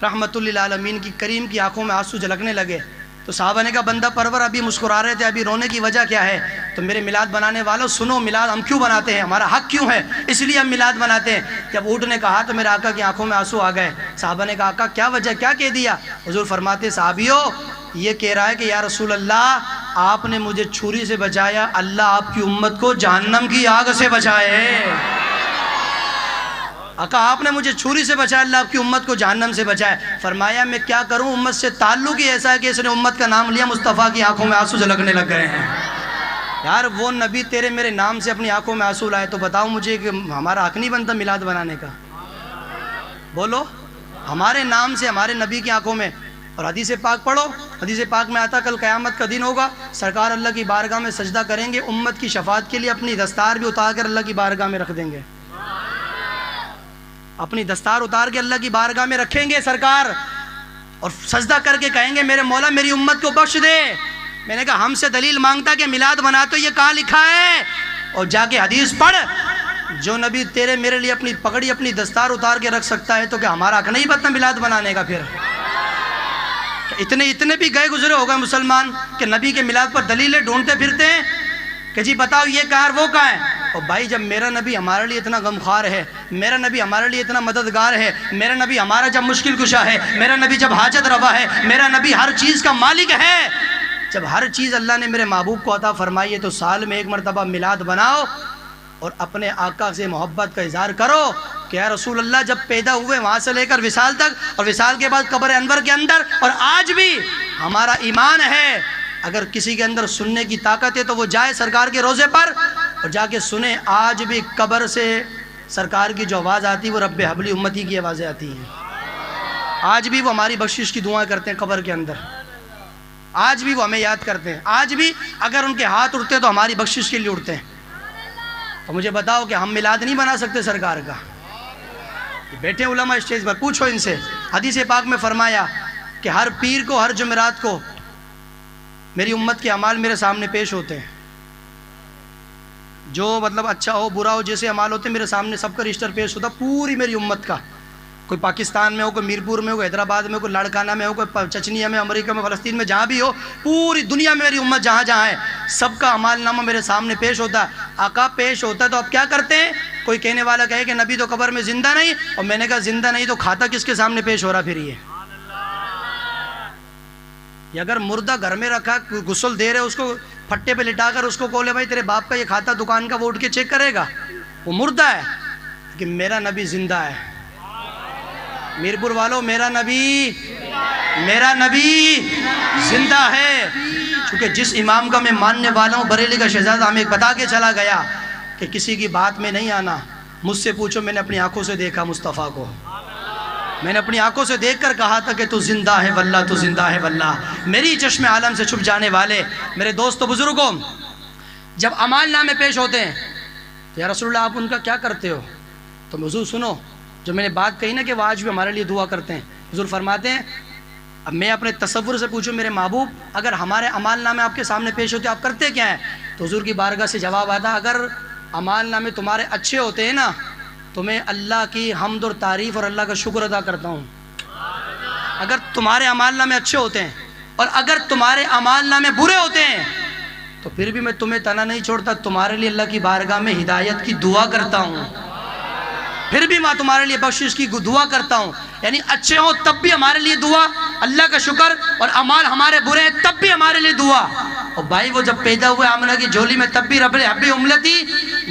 رحمت للعالمین کی کریم کی آنکھوں میں آنسو جھلکنے لگے. تو صحابہ نے کہا بندہ پرور ابھی مسکرا رہے تھے، ابھی رونے کی وجہ کیا ہے؟ تو میرے میلاد بنانے والوں سنو، میلاد ہم کیوں بناتے ہیں، ہمارا حق کیوں ہے، اس لیے ہم میلاد بناتے ہیں. جب اونٹ نے کہا تو میرے آقا کی آنکھوں میں آنسو آ گئے. صحابہ نے کہا آقا کیا وجہ، کیا کہہ دیا؟ حضور فرماتے صحابیو یہ کہہ رہا ہے کہ یا رسول اللہ آپ نے مجھے چھری سے بچایا، اللہ آپ کی امت کو جہنم کی آگ سے بچائے. آقا آپ نے مجھے چھری سے بچایا، اللہ آپ کی امت کو جہنم سے بچائے. فرمایا میں کیا کروں، امت سے تعلق ہی ایسا ہے کہ اس نے امت کا نام لیا، مصطفیٰ کی آنکھوں میں آنسو جھلکنے لگ گئے ہیں. یار وہ نبی تیرے میرے نام سے اپنی آنکھوں میں آنسو لائے تو بتاؤ مجھے کہ ہمارا حق نہیں بنتا میلاد بنانے کا؟ بولو ہمارے نام سے ہمارے نبی کی آنکھوں میں. اور حدیث پاک پڑھو، حدیث پاک میں آتا کل قیامت کا دن ہوگا، سرکار اللہ کی بارگاہ میں سجدہ کریں گے، امت کی شفاعت کے لیے اپنی دستار بھی اتار کر اللہ کی بارگاہ میں رکھ دیں گے، اپنی دستار اتار کے اللہ کی بارگاہ میں رکھیں گے سرکار، اور سجدہ کر کے کہیں گے میرے مولا میری امت کو بخش دے۔ میں نے کہا ہم سے دلیل مانگتا کہ میلاد بنا تو یہ کہاں لکھا ہے؟ اور جا کے حدیث پڑھ، جو نبی تیرے میرے لیے اپنی پگڑی اپنی دستار اتار کے رکھ سکتا ہے تو کیا ہمارا حق نہیں بنتا میلاد بنانے کا؟ پھر اتنے بھی گئے گزرے ہو گئے مسلمان کہ نبی کے میلاد پر دلیلیں ڈھونڈتے پھرتے ہیں کہ جی بتاؤ یہ کہاں ہے وہ کہاں ہے۔ اور بھائی جب میرا نبی ہمارے لیے اتنا غمخوار ہے، میرا نبی ہمارے لیے اتنا مددگار ہے، میرا نبی ہمارا جب مشکل کشا ہے، میرا نبی جب حاجت روا ہے، میرا نبی ہر چیز کا مالک ہے، جب ہر چیز اللہ نے میرے محبوب کو عطا فرمائی ہے تو سال میں ایک مرتبہ میلاد بناؤ اور اپنے آقا سے محبت کا اظہار کرو کہ یا رسول اللہ جب پیدا ہوئے وہاں سے لے کر وصال تک، اور وصال کے بعد قبر انور کے اندر، اور آج بھی ہمارا ایمان ہے اگر کسی کے اندر سننے کی طاقت ہے تو وہ جائے سرکار کے روزے پر اور جا کے سنے۔ آج بھی قبر سے سرکار کی جو آواز آتی ہے وہ رب حبلی امتی کی آوازیں آتی ہیں، آج بھی وہ ہماری بخشش کی دعائیں کرتے ہیں قبر کے اندر، آج بھی وہ ہمیں یاد کرتے ہیں، آج بھی اگر ان کے ہاتھ اٹھتے ہیں تو ہماری بخشش کے لیے اٹھتے ہیں۔ تو مجھے بتاؤ کہ ہم میلاد نہیں بنا سکتے سرکار کا؟ بیٹھے علماء اسٹیج پر، پوچھو ان سے۔ حدیث پاک میں فرمایا کہ ہر پیر کو ہر جمعرات کو میری امت کے اعمال میرے سامنے پیش ہوتے ہیں، جو مطلب اچھا ہو برا ہو جیسے اعمال ہوتے ہیں میرے سامنے سب کا رجسٹر پیش ہوتا پوری میری امت کا، کوئی پاکستان میں ہو، کوئی میرپور میں ہو، کوئی حیدرآباد میں ہو، کوئی لاڑکانہ میں ہو، کوئی چچنیا میں، امریکہ میں، فلسطین میں، جہاں بھی ہو، پوری دنیا میں میری امت جہاں جہاں ہے سب کا اعمال نامہ میرے سامنے پیش ہوتا ہے۔ آقا پیش ہوتا ہے تو اب کیا کرتے ہیں؟ کوئی کہنے والا کہے کہ نبی تو قبر میں زندہ نہیں، اور میں نے کہا زندہ نہیں تو کھاتا کس کے سامنے پیش ہو رہا پھر یہ اگر مردہ گھر میں رکھا غسل دے رہے اس کو پھٹے پہ لٹا کر اس کو کہو لے بھائی تیرے باپ کا یہ کھاتا دکان کا وہ اٹھ کے چیک کرے گا؟ وہ مردہ ہے، کہ میرا نبی زندہ ہے۔ میرپور والوں میرا نبی زندہ ہے، چونکہ جس امام کا میں ماننے والا ہوں بریلی کا شہزادہ ہمیں بتا کے چلا گیا کہ کسی کی بات میں نہیں آنا، مجھ سے پوچھو میں نے اپنی آنکھوں سے دیکھا مصطفیٰ کو، میں نے اپنی آنکھوں سے دیکھ کر کہا تھا کہ تو زندہ ہے واللہ، تو زندہ ہے واللہ۔ میری چشم عالم سے چھپ جانے والے میرے دوست و بزرگوں، جب اعمال نامے پیش ہوتے ہیں تو یا رسول اللہ آپ ان کا کیا کرتے ہو؟ تو حضور سنو جو میں نے بات کہی نا کہ وہ آج بھی ہمارے لیے دعا کرتے ہیں، حضور فرماتے ہیں اب میں اپنے تصور سے پوچھوں میرے محبوب اگر ہمارے اعمال نامے آپ کے سامنے پیش ہوتے آپ کرتے کیا ہیں؟ تو حضور کی بارگاہ سے جواب آتا اگر اعمال نامے تمہارے اچھے ہوتے ہیں نا تو میں اللہ کی حمد اور تعریف اور اللہ کا شکر ادا کرتا ہوں۔ اگر تمہارے اعمال نامے اچھے ہوتے ہیں اور اگر تمہارے اعمال نامے برے ہوتے ہیں تو پھر بھی میں تمہیں تنہا نہیں چھوڑتا، تمہارے لیے اللہ کی بارگاہ میں ہدایت کی دعا کرتا ہوں، پھر بھی میں تمہارے لیے بخشش کی دعا کرتا ہوں۔ یعنی اچھے ہوں تب بھی ہمارے لیے دعا، اللہ کا شکر، اور اعمال ہمارے برے ہیں تب بھی ہمارے لیے دعا۔ اور بھائی وہ جب پیدا ہوئے آمنہ کی جھولی میں تب بھی رب حبلی امتی،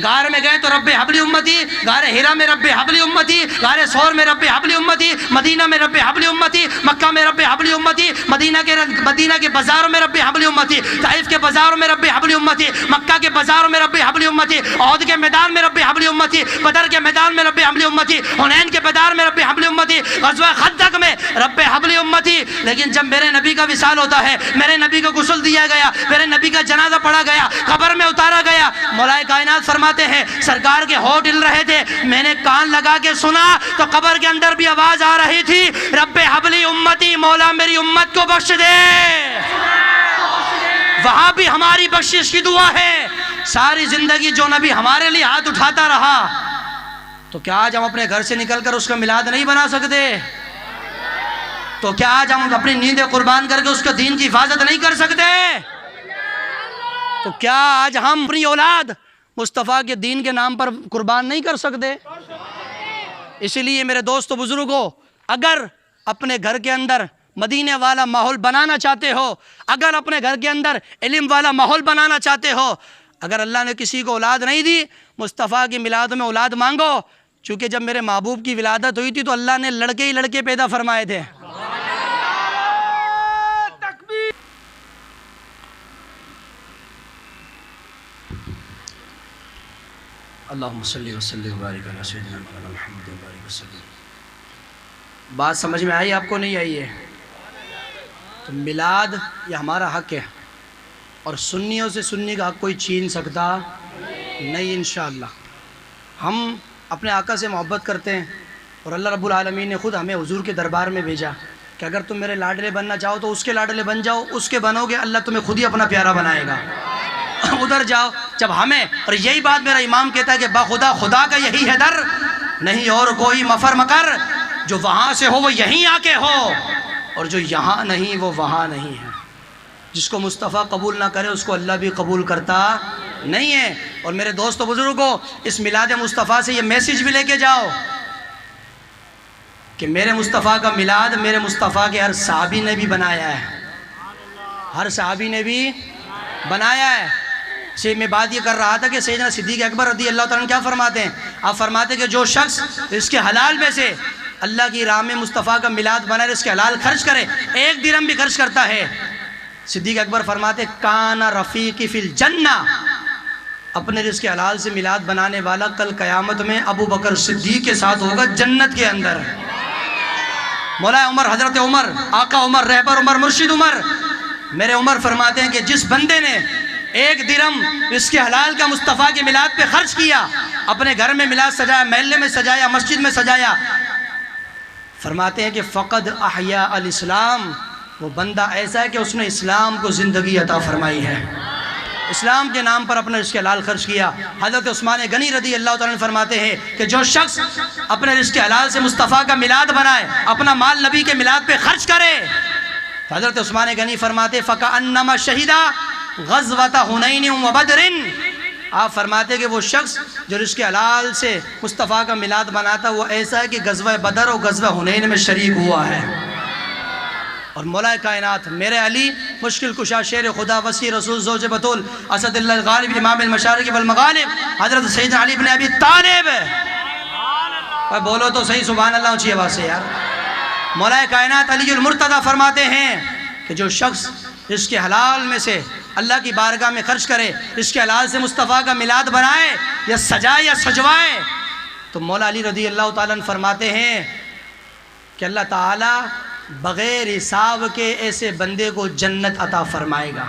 غار میں گئے تو رب حبلی امتی، غار ہیرا میں رب حبلی امتی، غار سور میں رب حبلی امتی، مدینہ میں رب حبلی امتی، مکہ میں رب حبلی امتی، مدینہ کے بازاروں میں رب حبلی امتی، طائف کے بازاروں میں رب حبلی امتی، مکہ کے بازاروں میں رب حبلی امتی، احد کے میدان میں رب حبلی امتی، بدر کے میدان میں رب حبلی امتی، حنین کے میدان میں رب حبلی امتی، غزوہ خندق میں رب حبلی امتی۔ لیکن جب میرے نبی کا وصال ہوتا ہے، میرے نبی کو غسل دیا گیا، میرے نبی کا جنازہ پڑھا گیا، قبر میں اتارا گیا، مولا کائنات فرماتے ہیں سرکار کے ہونٹ ہل رہے تھے، میں نے کان لگا کے سنا تو قبر کے اندر بھی آواز آ رہی تھی رب حبلی امتی، مولا میری امت کو بخش دے۔ وہاں بھی ہماری بخشش کی دعا ہے۔ ساری زندگی جو نبی ہمارے لیے ہاتھ اٹھاتا رہا تو کیا آج ہم اپنے گھر سے نکل کر اس کا میلاد نہیں بنا سکتے؟ تو کیا آج ہم اپنی نیندیں قربان کر کے اس کے دین کی حفاظت نہیں کر سکتے؟ تو کیا آج ہم اپنی اولاد مصطفیٰ کے دین کے نام پر قربان نہیں کر سکتے؟ اسی لیے میرے دوست و بزرگوں اگر اپنے گھر کے اندر مدینے والا ماحول بنانا چاہتے ہو، اگر اپنے گھر کے اندر علم والا ماحول بنانا چاہتے ہو، اگر اللہ نے کسی کو اولاد نہیں دی مصطفیٰ کی میلاد میں اولاد مانگو، چونکہ جب میرے محبوب کی ولادت ہوئی تھی تو اللہ نے لڑکے ہی لڑکے پیدا فرمائے تھے۔ اللہم صلی وسلم وبارک علی سیدنا محمد وبارک وسلم۔ بات سمجھ میں آئی آپ کو نہیں آئی ہے؟ تو میلاد یہ ہمارا حق ہے، اور سنیوں سے سنی کا حق کوئی چھین سکتا نہیں انشاءاللہ۔ ہم اپنے آقا سے محبت کرتے ہیں، اور اللہ رب العالمین نے خود ہمیں حضور کے دربار میں بھیجا کہ اگر تم میرے لاڈلے بننا چاہو تو اس کے لاڈلے بن جاؤ، اس کے بنو گے اللہ تمہیں خود ہی اپنا پیارا بنائے گا۔ ادھر جاؤ جب ہمیں، اور یہی بات میرا امام کہتا ہے کہ باخدا خدا کا یہی ہے در، نہیں اور کوئی مفر مکر، جو وہاں سے ہو وہ یہیں آ کے ہو، اور جو یہاں نہیں وہ وہاں نہیں ہے۔ جس کو مصطفیٰ قبول نہ کرے اس کو اللہ بھی قبول کرتا نہیں ہے۔ اور میرے دوستو بزرگوں، اس میلاد مصطفیٰ سے یہ میسیج بھی لے کے جاؤ کہ میرے مصطفیٰ کا میلاد میرے مصطفیٰ کے ہر صحابی نے بھی بنایا ہے، ہر صحابی نے بھی بنایا ہے۔ میں بات یہ کر رہا تھا کہ سیدنا صدیق اکبر رضی اللہ تعالیٰ عنہ کیا فرماتے ہیں؟ آپ فرماتے ہیں کہ جو شخص اس کے حلال میں سے اللہ کی راہ میں مصطفیٰ کا میلاد بنائے، اس کے حلال خرچ کرے، 1 درہم بھی خرچ کرتا ہے، صدیق اکبر فرماتے کانا رفیقی فی الجنہ، اپنے رزق حلال سے میلاد بنانے والا کل قیامت میں ابو بکر صدیق کے ساتھ ہوگا جنت کے اندر۔ مولا عمر، حضرت عمر، آقا عمر، رہبر عمر، مرشد عمر، میرے عمر فرماتے ہیں کہ جس بندے نے 1 درہم رزق حلال کا مصطفیٰ کے میلاد پہ خرچ کیا، اپنے گھر میں میلاد سجایا، محلے میں سجایا، مسجد میں سجایا، فرماتے ہیں کہ فقد احیا الاسلام، وہ بندہ ایسا ہے کہ اس نے اسلام کو زندگی عطا فرمائی ہے، اسلام کے نام پر اپنے رزق حلال خرچ کیا۔ حضرت عثمان غنی رضی اللہ تعالیٰ عنہ فرماتے ہیں کہ جو شخص اپنے رزق حلال سے مصطفیٰ کا میلاد بنائے، اپنا مال نبی کے میلاد پہ خرچ کرے، حضرت عثمان غنی فرماتے فَكَأَنَّمَا شَهِدَ غَزْوَةَ حُنَيْنٍ وَبَدْرٍ، آپ فرماتے کہ وہ شخص جو رزق حلال سے مصطفیٰ کا میلاد بناتا وہ ایسا ہے کہ غزوہ بدر اور غزوہ حنین میں شریک ہوا ہے۔ اور مولا کائنات میرے علی، مشکل کشا، شیر خدا، وسیع رسول، زوج بطول، اسد اللہ الغالب، امام المشارق والمغارب، حضرت سیدنا علی بن ابی طالب، بولو تو صحیح سبحان اللہ اونچی آواز سے یار۔ مولا کائنات علی المرتضی فرماتے ہیں کہ جو شخص جس کے حلال میں سے اللہ کی بارگاہ میں خرچ کرے، اس کے حلال سے مصطفیٰ کا میلاد بنائے یا سجائے یا سجوائے، تو مولا علی رضی اللہ تعالیٰ عنہ فرماتے ہیں کہ اللہ تعالیٰ بغیر حساب کے ایسے بندے کو جنت عطا فرمائے گا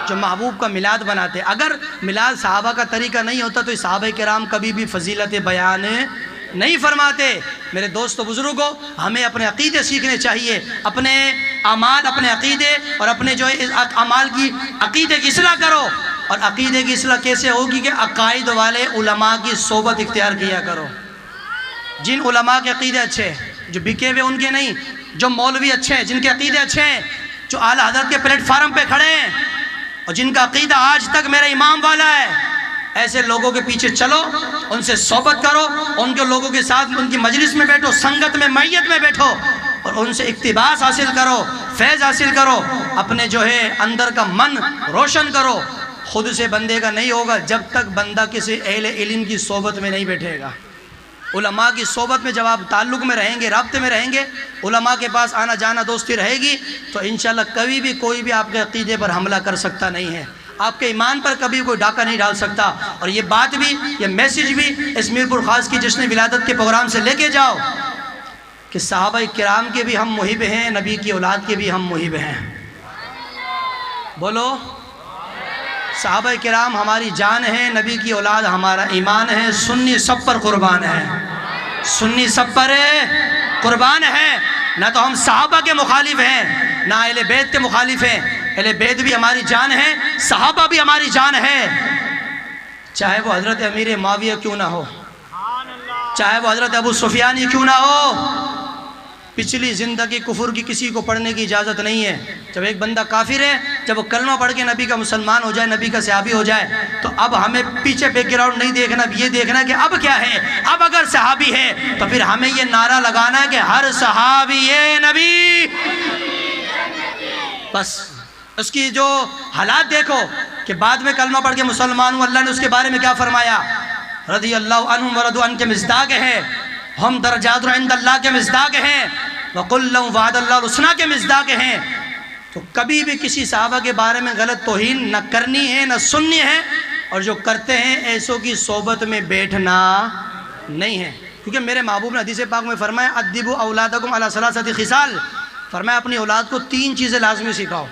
جو محبوب کا میلاد بناتے۔ اگر میلاد صحابہ کا طریقہ نہیں ہوتا تو صحابہ کرام کبھی بھی فضیلت بیان نہیں فرماتے۔ میرے دوست و بزرگوں، ہمیں اپنے عقیدے سیکھنے چاہیے، اپنے اعمال، اپنے عقیدے اور اپنے جو اعمال کی عقیدے کی اصلاح کرو۔ اور عقیدے کی اصلاح کیسے ہوگی کہ عقائد والے علماء کی صحبت اختیار کیا کرو۔ جن علماء کے عقیدے اچھے ہیں، جو بکے ہوئے ان کے نہیں، جو مولوی اچھے ہیں، جن کے عقیدے اچھے ہیں، جو اعلیٰ حضرت کے پلیٹ فارم پہ کھڑے ہیں اور جن کا عقیدہ آج تک میرے امام والا ہے، ایسے لوگوں کے پیچھے چلو، ان سے صحبت کرو، ان کے لوگوں کے ساتھ ان کی مجلس میں بیٹھو، سنگت میں، میت میں بیٹھو، اور ان سے اقتباس حاصل کرو، فیض حاصل کرو، اپنے جو ہے اندر کا من روشن کرو۔ خود سے بندے کا نہیں ہوگا جب تک بندہ کسی اہل علم کی صحبت میں نہیں بیٹھے گا۔ علماء کی صحبت میں جب آپ تعلق میں رہیں گے، رابطے میں رہیں گے، علماء کے پاس آنا جانا دوستی رہے گی، تو انشاءاللہ کبھی بھی کوئی بھی آپ کے عقیدے پر حملہ کر سکتا نہیں ہے، آپ کے ایمان پر کبھی کوئی ڈاکہ نہیں ڈال سکتا۔ اور یہ بات بھی، یہ میسیج بھی اس میر پور خاص کی جشن ولادت کے پروگرام سے لے کے جاؤ کہ صحابہ کرام کے بھی ہم محب ہیں، نبی کی اولاد کے بھی ہم محب ہیں۔ بولو، صحابہ کرام ہماری جان ہے، نبی کی اولاد ہمارا ایمان ہے، سنی سب پر قربان ہے، سنی سب پر قربان ہے۔ نہ تو ہم صحابہ کے مخالف ہیں، نہ اہل بیت کے مخالف ہیں، اہل بیت بھی ہماری جان ہے، صحابہ بھی ہماری جان ہے، چاہے وہ حضرت امیر معاویہ کیوں نہ ہو، چاہے وہ حضرت ابو سفیان کیوں نہ ہو۔ پچھلی زندگی کفر کی کسی کو پڑھنے کی اجازت نہیں ہے۔ جب ایک بندہ کافر ہے، جب وہ کلمہ پڑھ کے نبی کا مسلمان ہو جائے، نبی کا صحابی ہو جائے، تو اب ہمیں پیچھے بیک گراؤنڈ نہیں دیکھنا، یہ دیکھنا کہ اب کیا ہے۔ اب اگر صحابی ہے تو پھر ہمیں یہ نعرہ لگانا ہے کہ ہر صحابی نبی، بس اس کی جو حالات دیکھو کہ بعد میں کلمہ پڑھ کے مسلمان ہوں، اللہ نے اس کے بارے میں کیا فرمایا، رضی اللہ عنہم ورضوا عنہ کے مصداق ہے، ہم درجات عند اللہ کے مصداق ہیں، وَقُلْ لَهُمْ وَعَدَ اللَّهُ الْحُسْنَى کے مصداق ہیں۔ تو کبھی بھی کسی صحابہ کے بارے میں غلط توہین نہ کرنی ہے، نہ سننی ہے، اور جو کرتے ہیں ایسوں کی صحبت میں بیٹھنا نہیں ہے، کیونکہ میرے محبوب نے حدیث پاک میں فرمایا ادبوا اولادکم علی ثلاثۃ خصال، فرمایا اپنی اولاد کو 3 چیزیں لازمی سکھاؤ۔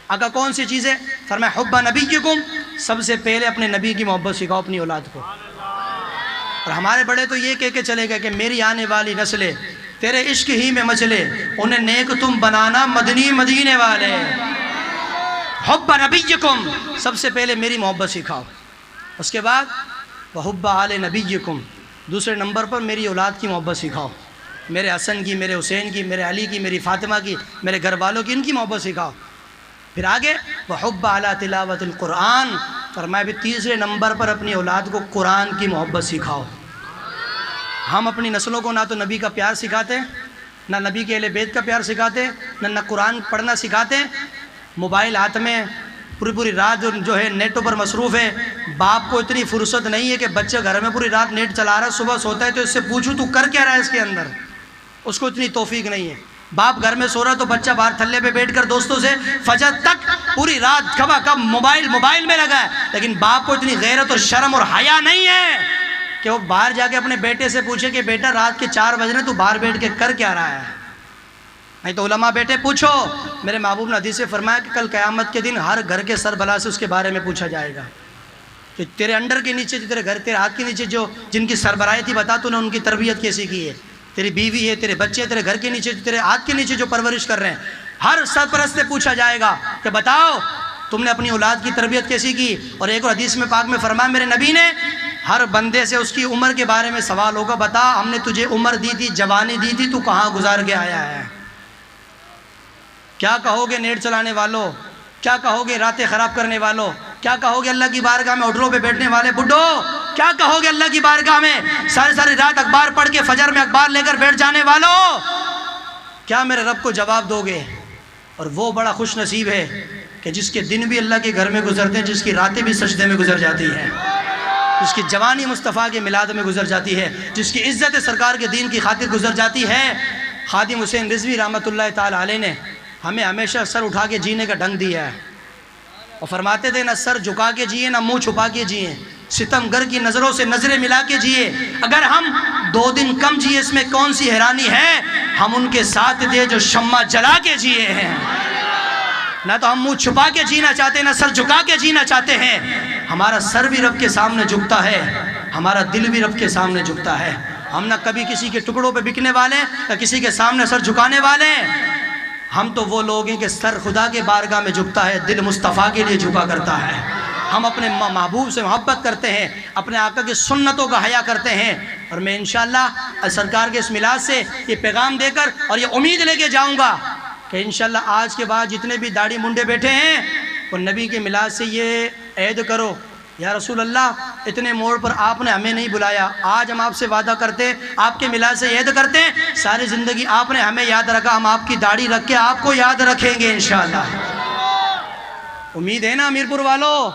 آقا کون سی چیزیں؟ فرمایا حب نبیکم، سب سے پہلے اپنے نبی کی محبت سکھاؤ اپنی اولاد کو۔ اور ہمارے بڑے تو یہ کہہ کے چلے گئے کہ میری آنے والی نسلیں تیرے عشق ہی میں مچلے، انہیں نیک تم بنانا مدنی مدینے والے۔ حب نبیکم، سب سے پہلے میری محبت سکھاؤ۔ اس کے بعد وحب آل نبیکم، دوسرے نمبر پر میری اولاد کی محبت سکھاؤ، میرے حسن کی، میرے حسین کی، میرے علی کی، میری فاطمہ کی، میرے گھر والوں کی، ان کی محبت سکھاؤ۔ پھر آگے وحب علی تلاوت القرآن، فرمایا بھی تیسرے نمبر پر اپنی اولاد کو قرآن کی محبت سکھاؤ۔ ہم اپنی نسلوں کو نہ تو نبی کا پیار سکھاتے، نہ نبی کے اہل بیت کا پیار سکھاتے، نہ قرآن پڑھنا سکھاتے۔ موبائل ہاتھ میں، پوری رات جو ہے نیٹوں پر مصروف ہے۔ باپ کو اتنی فرصت نہیں ہے کہ بچہ گھر میں پوری رات نیٹ چلا رہا ہے، صبح سوتا ہے تو اس سے پوچھوں تو کر کیا رہا ہے اس کے اندر، اس کو اتنی توفیق نہیں ہے۔ باپ گھر میں سو رہا تو بچہ باہر تھلے پہ بیٹھ کر دوستوں سے فجر تک پوری رات کبا کب موبائل میں لگا ہے، لیکن باپ کو اتنی غیرت اور شرم اور حیا نہیں ہے کہ وہ باہر جا کے اپنے بیٹے سے پوچھے کہ بیٹا رات کے 4 بج رہے تو باہر بیٹھ کے کر کیا رہا ہے۔ نہیں تو علماء بیٹے پوچھو، میرے محبوب نے حدیث سے فرمایا کہ کل قیامت کے دن ہر گھر کے سربراہ سے اس کے بارے میں پوچھا جائے گا کہ تیرے انڈر کے نیچے، تیرے گھر، تیرے ہاتھ کے نیچے جو جن کی سربراہی تھی، بتا تو نے ان کی تربیت کیسی کی ہے، تیری بیوی ہے، تیرے بچے، تیرے گھر کے نیچے، تیرے ہاتھ کے نیچے جو پرورش کر رہے ہیں، ہر سرپرست سے پوچھا جائے گا کہ بتاؤ تم نے اپنی اولاد کی تربیت کیسی کی۔ اور ایک اور حدیث میں پاک میں فرمایا میرے نبی نے، ہر بندے سے اس کی عمر کے بارے میں سوال ہوگا، بتا ہم نے تجھے عمر دی تھی، جوانی دی تھی، تو کہاں گزار کے آیا ہے؟ کیا کہو گے نیٹ چلانے والوں؟ کیا کہو گے راتیں خراب کرنے والوں؟ کیا کہو گے اللہ کی بارگاہ میں ہوٹلوں پہ بیٹھنے والے بڈھو؟ کیا کہو گے اللہ کی بارگاہ میں ساری رات اخبار پڑھ کے فجر میں اخبار لے کر بیٹھ جانے والوں؟ کیا میرے رب کو جواب دو گے؟ اور وہ بڑا خوش نصیب ہے کہ جس کے دن بھی اللہ کے گھر میں گزرتے ہیں، جس کی راتیں بھی سجدے میں گزر جاتی ہیں، جس کی جوانی مصطفیٰ کے میلاد میں گزر جاتی ہے، جس کی عزت سرکار کے دین کی خاطر گزر جاتی ہے۔ خادم حسین رضوی رحمۃ اللہ تعالی علیہ نے ہمیں ہمیشہ سر اٹھا کے جینے کا ڈھنگ دیا ہے، اور فرماتے تھے نہ سر جھکا کے جیے نہ منہ چھپا کے جیے، ستم گر کی نظروں سے نظریں ملا کے جیے۔ اگر ہم 2 دن کم جیے اس میں کون سی حیرانی ہے، ہم ان کے ساتھ دے جو شمع جلا کے جیے ہیں۔ نہ تو ہم منہ چھپا کے جینا چاہتے ہیں، نہ سر جھکا کے جینا چاہتے ہیں۔ ہمارا سر بھی رب کے سامنے جھکتا ہے، ہمارا دل بھی رب کے سامنے جھکتا ہے۔ ہم نہ کبھی کسی کے ٹکڑوں پہ بکنے والے، نہ کسی کے سامنے سر جھکانے والے۔ ہم تو وہ لوگ ہیں کہ سر خدا کے بارگاہ میں جھکتا ہے، دل مصطفیٰ کے لیے جھکا کرتا ہے۔ ہم اپنے محبوب سے محبت کرتے ہیں، اپنے آقا کی سنتوں کا حیا کرتے ہیں، اور میں انشاءاللہ سرکار کے اس میلاد سے یہ پیغام دے کر اور یہ امید لے کے جاؤں گا کہ انشاءاللہ آج کے بعد جتنے بھی داڑھی منڈے بیٹھے ہیں وہ نبی کے میلاد سے یہ عہد کرو، یا رسول اللہ اتنے موڑ پر آپ نے ہمیں نہیں بلایا، آج ہم آپ سے وعدہ کرتے، آپ کے میلاد سے عہد کرتے، ساری زندگی آپ نے ہمیں یاد رکھا، ہم آپ کی داڑھی رکھ کے آپ کو یاد رکھیں گے انشاءاللہ۔ امید ہے نا امیر پور والوں؟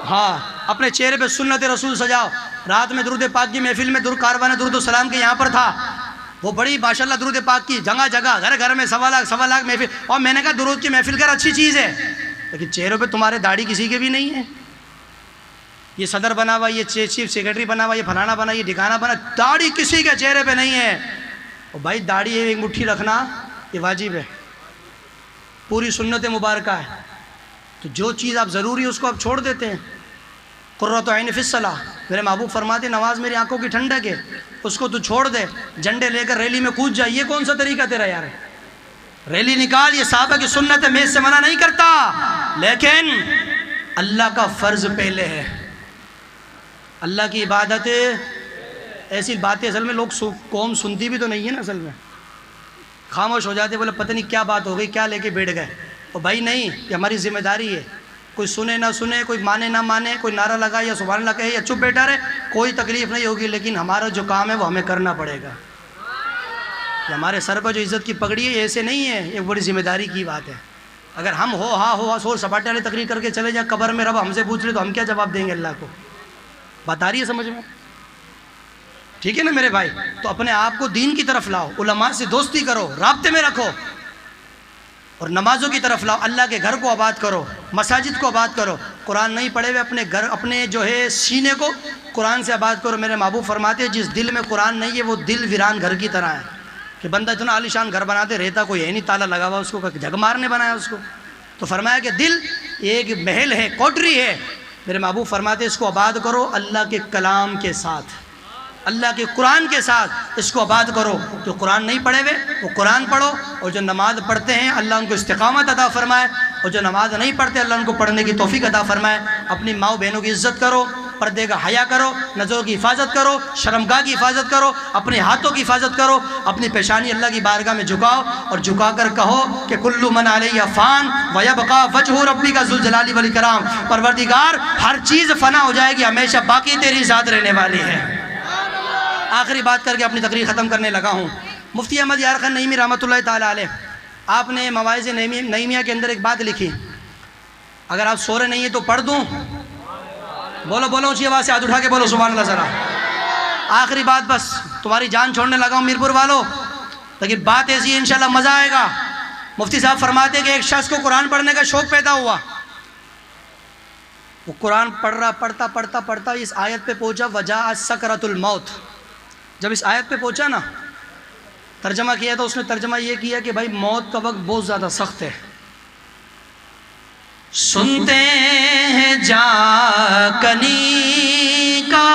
ہاں، اپنے چہرے پہ سنت رسول سجاؤ۔ رات میں درود پاک کی محفل میں کاروان درود و سلام کے یہاں پر تھا، وہ بڑی ماشاءاللہ درود پاک کی جگہ جگہ گھر گھر میں 1.25 لاکھ محفل، اور میں نے کہا درود کی محفل کر اچھی چیز ہے، لیکن چہروں پہ تمہارے داڑھی کسی کے بھی نہیں ہے۔ یہ صدر بنا ہوا، یہ چیف سیکرٹری بنا ہوا، یہ فلانا بنا، یہ ڈھکانا بنا، داڑھی کسی کے چہرے پہ نہیں ہے۔ اور بھائی داڑھی ایک مٹھی رکھنا یہ واجب ہے، پوری سنت مبارکہ ہے، تو جو چیز آپ ضروری ہے اس کو آپ چھوڑ دیتے ہیں۔ قرۃ عین فی الصلاۃ، میرے محبوب فرماتے نماز میری آنکھوں کی ٹھنڈک ہے، اس کو تو چھوڑ دے، جھنڈے لے کر ریلی میں کود جائے، یہ کون سا طریقہ تیرا یار؟ ریلی نکال، یہ صحابہ کی سنت ہے، میں اس سے منع نہیں کرتا، لیکن اللہ کا فرض پہلے ہے، اللہ کی عبادت۔ ایسی باتیں اصل میں لوگ قوم سنتی بھی تو نہیں ہے نا، اصل میں خاموش ہو جاتے، بولے پتہ نہیں کیا بات ہو گئی، کیا لے کے بیٹھ گئے۔ اور بھائی نہیں، یہ ہماری ذمہ داری ہے، کوئی سنے نہ سنے، کوئی مانے نہ مانے، کوئی نعرہ لگائے یا سبحان اللہ کہے یا چپ بیٹھا رہے، کوئی تکلیف نہیں ہوگی، لیکن ہمارا جو کام ہے وہ ہمیں کرنا پڑے گا۔ یہ ہمارے سر پر جو عزت کی پگڑی ہے ایسے نہیں ہے، ایک بڑی ذمہ داری کی بات ہے۔ اگر ہم ہو سور سپاٹے والی تقریر کر کے چلے جائیں قبر میں، رب ہم سے پوچھ لے تو ہم کیا جواب دیں گے اللہ کو؟ بات آ رہی ہے سمجھ میں؟ ٹھیک ہے نا میرے بھائی؟ تو اپنے آپ کو دین کی طرف لاؤ، علماء سے دوستی کرو، رابطے میں رکھو، اور نمازوں کی طرف لاؤ، اللہ کے گھر کو آباد کرو، مساجد کو آباد کرو۔ قرآن نہیں پڑھے ہوئے اپنے گھر، اپنے جو ہے سینے کو قرآن سے آباد کرو۔ میرے محبوب فرماتے ہیں جس دل میں قرآن نہیں ہے وہ دل ویران گھر کی طرح ہے، کہ بندہ اتنا عالیشان گھر بناتے رہتا کوئی ہے نہیں، تالا لگا ہوا اس کو، جگ مارنے بنایا اس کو. تو فرمایا کہ دل ایک محل ہے، کوٹری ہے، میرے محبوب فرماتے اس کو آباد کرو اللہ کے کلام کے ساتھ، اللہ کے قرآن کے ساتھ اس کو آباد کرو. جو قرآن نہیں پڑھے ہوئے وہ قرآن پڑھو، اور جو نماز پڑھتے ہیں اللہ ان کو استقامت عطا فرمائے، اور جو نماز نہیں پڑھتے اللہ ان کو پڑھنے کی توفیق عطا فرمائے. اپنی ماں بہنوں کی عزت کرو، پردے کا حیا کرو، نظروں کی حفاظت کرو، شرمگاہ کی حفاظت کرو، اپنے ہاتھوں کی حفاظت کرو، اپنی پیشانی اللہ کی بارگاہ میں جھکاؤ، اور جھکا کر کہو کہ کل من علیہ فان ویبقى وجہ ربک ذو الجلال والاکرام. پروردگار ہر چیز فنا ہو جائے گی، ہمیشہ باقی تیری ذات رہنے والی ہے. آخری بات کر کے اپنی تقریر ختم کرنے لگا ہوں. مفتی احمد یار خان نعیمی رحمۃ اللہ تعالیٰ علیہ، آپ نے مواعظ نعیمیہ کے اندر ایک بات لکھی، اگر آپ سو رہے نہیں ہیں تو پڑھ دوں؟ بولو بولو اونچی آواز سے، ہاتھ اٹھا کے بولو سبحان اللہ ذرا. آخری بات، بس تمہاری جان چھوڑنے لگا ہوں میرپور والو، لیکن بات ایسی ہے انشاءاللہ مزہ آئے گا. مفتی صاحب فرماتے ہیں کہ ایک شخص کو قرآن پڑھنے کا شوق پیدا ہوا، وہ قرآن پڑھ رہا، پڑھتا پڑھتا پڑھتا اس آیت پہ پہنچا وجاءت سکرۃ الموت. جب اس آیت پہ پہنچا نا، ترجمہ کیا تو اس نے ترجمہ یہ کیا کہ بھائی موت کا وقت بہت زیادہ سخت ہے. سنتے ہیں جا کنی کا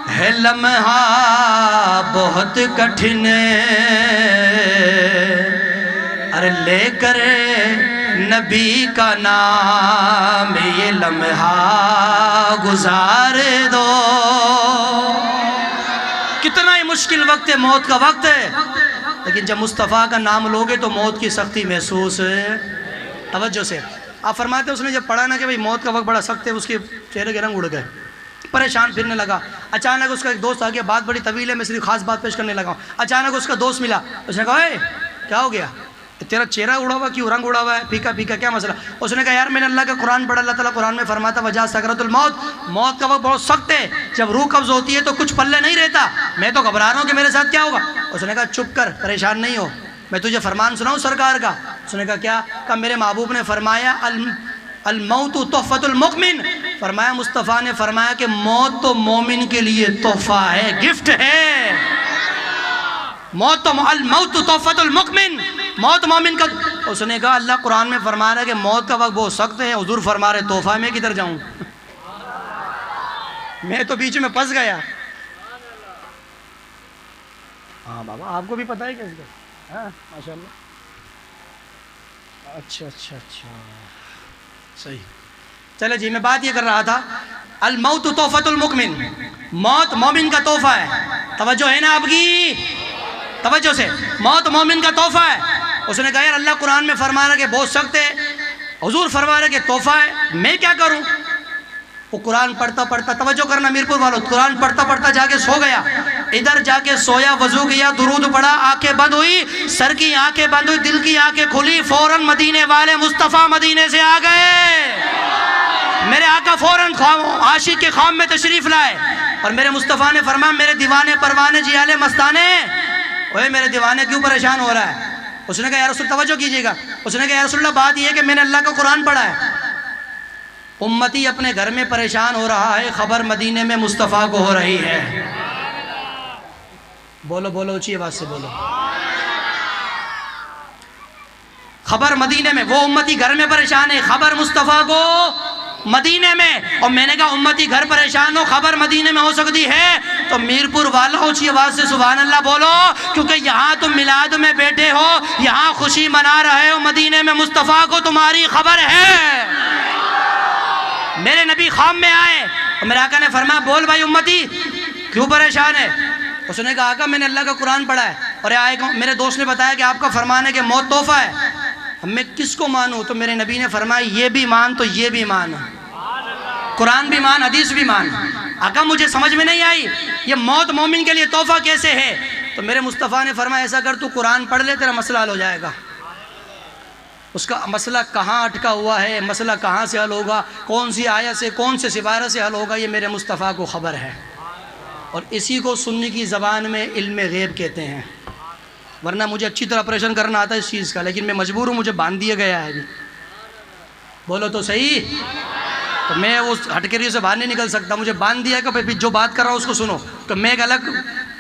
ہے لمحہ بہت کٹھن، ارے لے کر نبی کا نام یہ لمحہ گزار دو. کتنا ہی مشکل وقت ہے، موت کا وقت ہے، لیکن جب مصطفیٰ کا نام لوگے تو موت کی سختی محسوس ہے. توجہ سے آپ فرماتے ہیں اس نے جب پڑھا نا کہ بھئی موت کا وقت بڑا سخت ہے، اس کے چہرے کے رنگ اڑ گئے، پریشان پھرنے لگا. اچانک اس کا ایک دوست آ گیا، بات بڑی طویل ہے، میں صرف خاص بات پیش کرنے لگا ہوں. اچانک اس کا دوست ملا، اس نے کہا اے کیا ہو گیا، تیرا چہرہ اڑا ہوا کیوں، رنگ اڑا ہوا ہے، پھیکا پھیکا کیا مسئلہ؟ اس نے کہا یار میں نے اللہ کا قرآن پڑھا، اللہ تعالیٰ قرآن میں فرماتا وجاءت سکرۃ الموت، موت کا وقت بہت سخت ہے، جب روح قبض ہوتی ہے تو کچھ پلے نہیں رہتا، میں تو گھبرا رہا ہوں کہ میرے ساتھ کیا ہوگا. اس نے کہا چپ کر، پریشان نہیں ہو، میں تجھے فرمان سناؤں سرکار کا. اس نے کہا کیا؟ کہا میرے محبوب نے فرمایا الموت تحفۃ المؤمن، فرمایا مصطفیٰ نے فرمایا کہ موت تو مومن کے لیے تحفہ ہے، گفٹ ہے. الموت تحفۃ المؤمن، موت مومن کا. اس نے کہا اللہ قرآن میں فرما رہا ہے کہ موت کا وقت بہت سخت ہے، حضور فرما رہے تحفہ، میں کدھر جاؤں؟ میں تو بیچ میں پھنس گیا. ہاں بابا آپ کو بھی پتہ ہے کیا اس کا؟ ہاں ماشاء اللہ. اچھا اچھا اچھا صحیح. چلے جی میں بات یہ کر رہا تھا الموت تحفۃ المؤمن، موت مومن کا تحفہ ہے. توجہ ہے نا آپ کی؟ توجہ سے، موت مومن کا تحفہ ہے. اس نے کہا یار اللہ قرآن میں فرما رہا کہ بہت سخت ہے، حضور فرما رہا کہ تحفہ ہے، میں کیا کروں؟ وہ قرآن پڑھتا پڑھتا، توجہ کرنا میرپور والوں، قرآن پڑھتا پڑھتا جا کے سو گیا. ادھر جا کے سویا، وضو کیا، درود پڑھا، آنکھیں بند ہوئی، سر کی آنکھیں بند ہوئی، دل کی آنکھیں کھلی، فوراً مدینے والے مصطفیٰ مدینے سے آ گئے. میرے آقا فوراً عاشق کے خواب میں تشریف لائے، اور میرے مصطفیٰ نے فرمایا میرے دیوانے پروانے جیالے مستانے، اوے میرے دیوانے کیوں پریشان ہو رہا ہے؟ اس نے کہا یا رسول توجہ کیجئے گا. اس نے کہا یا رسول اللہ بات یہ ہے کہ میں نے اللہ کا قرآن پڑھا ہے، امتی اپنے گھر میں پریشان ہو رہا ہے، خبر مدینے میں مصطفیٰ کو ہو رہی ہے. بولو بولو اونچی آواز سے بولو. خبر مدینے میں، وہ امتی گھر میں پریشان ہے، خبر مصطفیٰ کو مدینے میں. اور میں نے کہا امتی گھر پریشان ہو، خبر مدینے میں ہو سکتی ہے تو میرپور والوں اونچی آواز سے سبحان اللہ بولو، کیونکہ یہاں تم میلاد میں بیٹھے ہو، یہاں خوشی منا رہے ہو، مدینے میں مصطفیٰ کو تمہاری خبر ہے. میرے نبی خواب میں آئے اور میرے آقا نے فرمایا بول بھائی امتی کیوں پریشان ہے؟ اس نے کہا آقا میں نے اللہ کا قرآن پڑھا ہے، اور میرے دوست نے بتایا کہ آپ کا فرمان ہے کہ موت تحفہ ہے، میں کس کو مانوں؟ تو میرے نبی نے فرمایا یہ بھی مان تو یہ بھی مان، قرآن بھی مان حدیث بھی مان. آقا مجھے سمجھ میں نہیں آئی یہ موت مومن کے لیے تحفہ کیسے ہے؟ تو میرے مصطفیٰ نے فرمایا ایسا کر تو قرآن پڑھ لے، تیرا مسئلہ حل ہو جائے گا. اس کا مسئلہ کہاں اٹکا ہوا ہے، مسئلہ کہاں سے حل ہوگا، کون سی آیت سے، کون سے سپارہ سے حل ہوگا، یہ میرے مصطفیٰ کو خبر ہے. اور اسی کو سنی کی زبان میں علم غیب کہتے ہیں. ورنہ مجھے اچھی طرح آپریشن کرنا آتا ہے اس چیز کا، لیکن میں مجبور ہوں، مجھے باندھ دیا گیا ہے. بولو تو صحیح. تو میں اس ہٹکریوں سے باہر نہیں نکل سکتا، مجھے باندھ دیا کہ جو بات کر رہا ہوں اس کو سنو. تو میں ایک الگ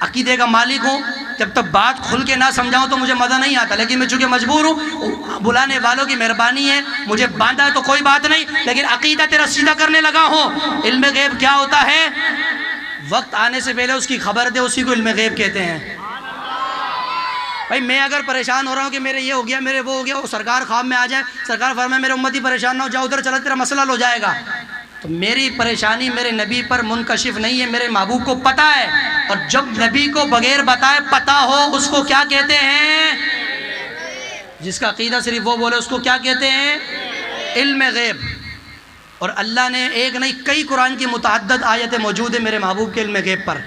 عقیدے کا مالک ہوں، جب تک بات کھل کے نہ سمجھاؤں تو مجھے مزہ نہیں آتا، لیکن میں چونکہ مجبور ہوں، بلانے والوں کی مہربانی ہے، مجھے باندھا ہے تو کوئی بات نہیں، لیکن عقیدہ تیرا سیدھا کرنے لگا ہوں۔ علم غیب کیا ہوتا ہے؟ وقت آنے سے پہلے اس کی خبر دے، اسی کو علم غیب کہتے ہیں۔ بھائی میں اگر پریشان ہو رہا ہوں کہ میرے یہ ہو گیا، میرے وہ ہو گیا، وہ سرکار خواب میں آ جائے، سرکار فرمائے میرے امتی پریشان نہ ہو، جاؤ ادھر چلا، تیرا مسئلہ حل ہو جائے گا، تو میری پریشانی میرے نبی پر منکشف نہیں ہے، میرے محبوب کو پتہ ہے، اور جب نبی کو بغیر بتائے پتہ ہو اس کو کیا کہتے ہیں؟ جس کا عقیدہ صرف وہ بولے اس کو کیا کہتے ہیں؟ علم غیب۔ اور اللہ نے ایک نہیں کئی قرآن کی متعدد آیتیں موجود ہیں میرے محبوب کے علم غیب پر،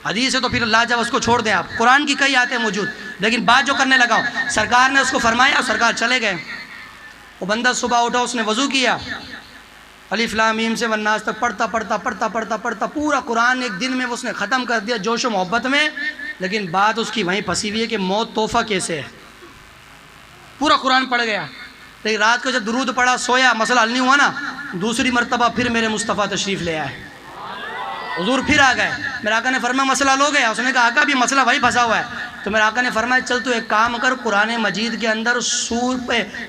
حدیث ہے تو پھر اللہ جب اس کو چھوڑ دیں آپ، قرآن کی کئی آیتیں موجود، لیکن بات جو کرنے لگا ہوں، سرکار نے اس کو فرمایا اور سرکار چلے گئے۔ وہ بندہ صبح اٹھا، اس نے وضو کیا، الف لام میم سے والناس تک پڑھتا پورا قرآن ایک دن میں اس نے ختم کر دیا جوش و محبت میں، لیکن بات اس کی وہیں پھنسی ہوئی ہے کہ موت تحفہ کیسے ہے۔ پورا قرآن پڑھ گیا، لیکن رات کو جب درود پڑھا سویا، مسئلہ حل نہیں ہوا نا، دوسری مرتبہ پھر میرے مصطفیٰ تشریف لے آئے، حضور پھر آ گئے، میرے آقا نے فرمایا مسئلہ ہو گیا، اس نے کہا آقا بھی مسئلہ وہی پھنسا ہوا ہے، تو میرے آقا نے فرمایا چل تو ایک کام کر، قرآن مجید کے اندر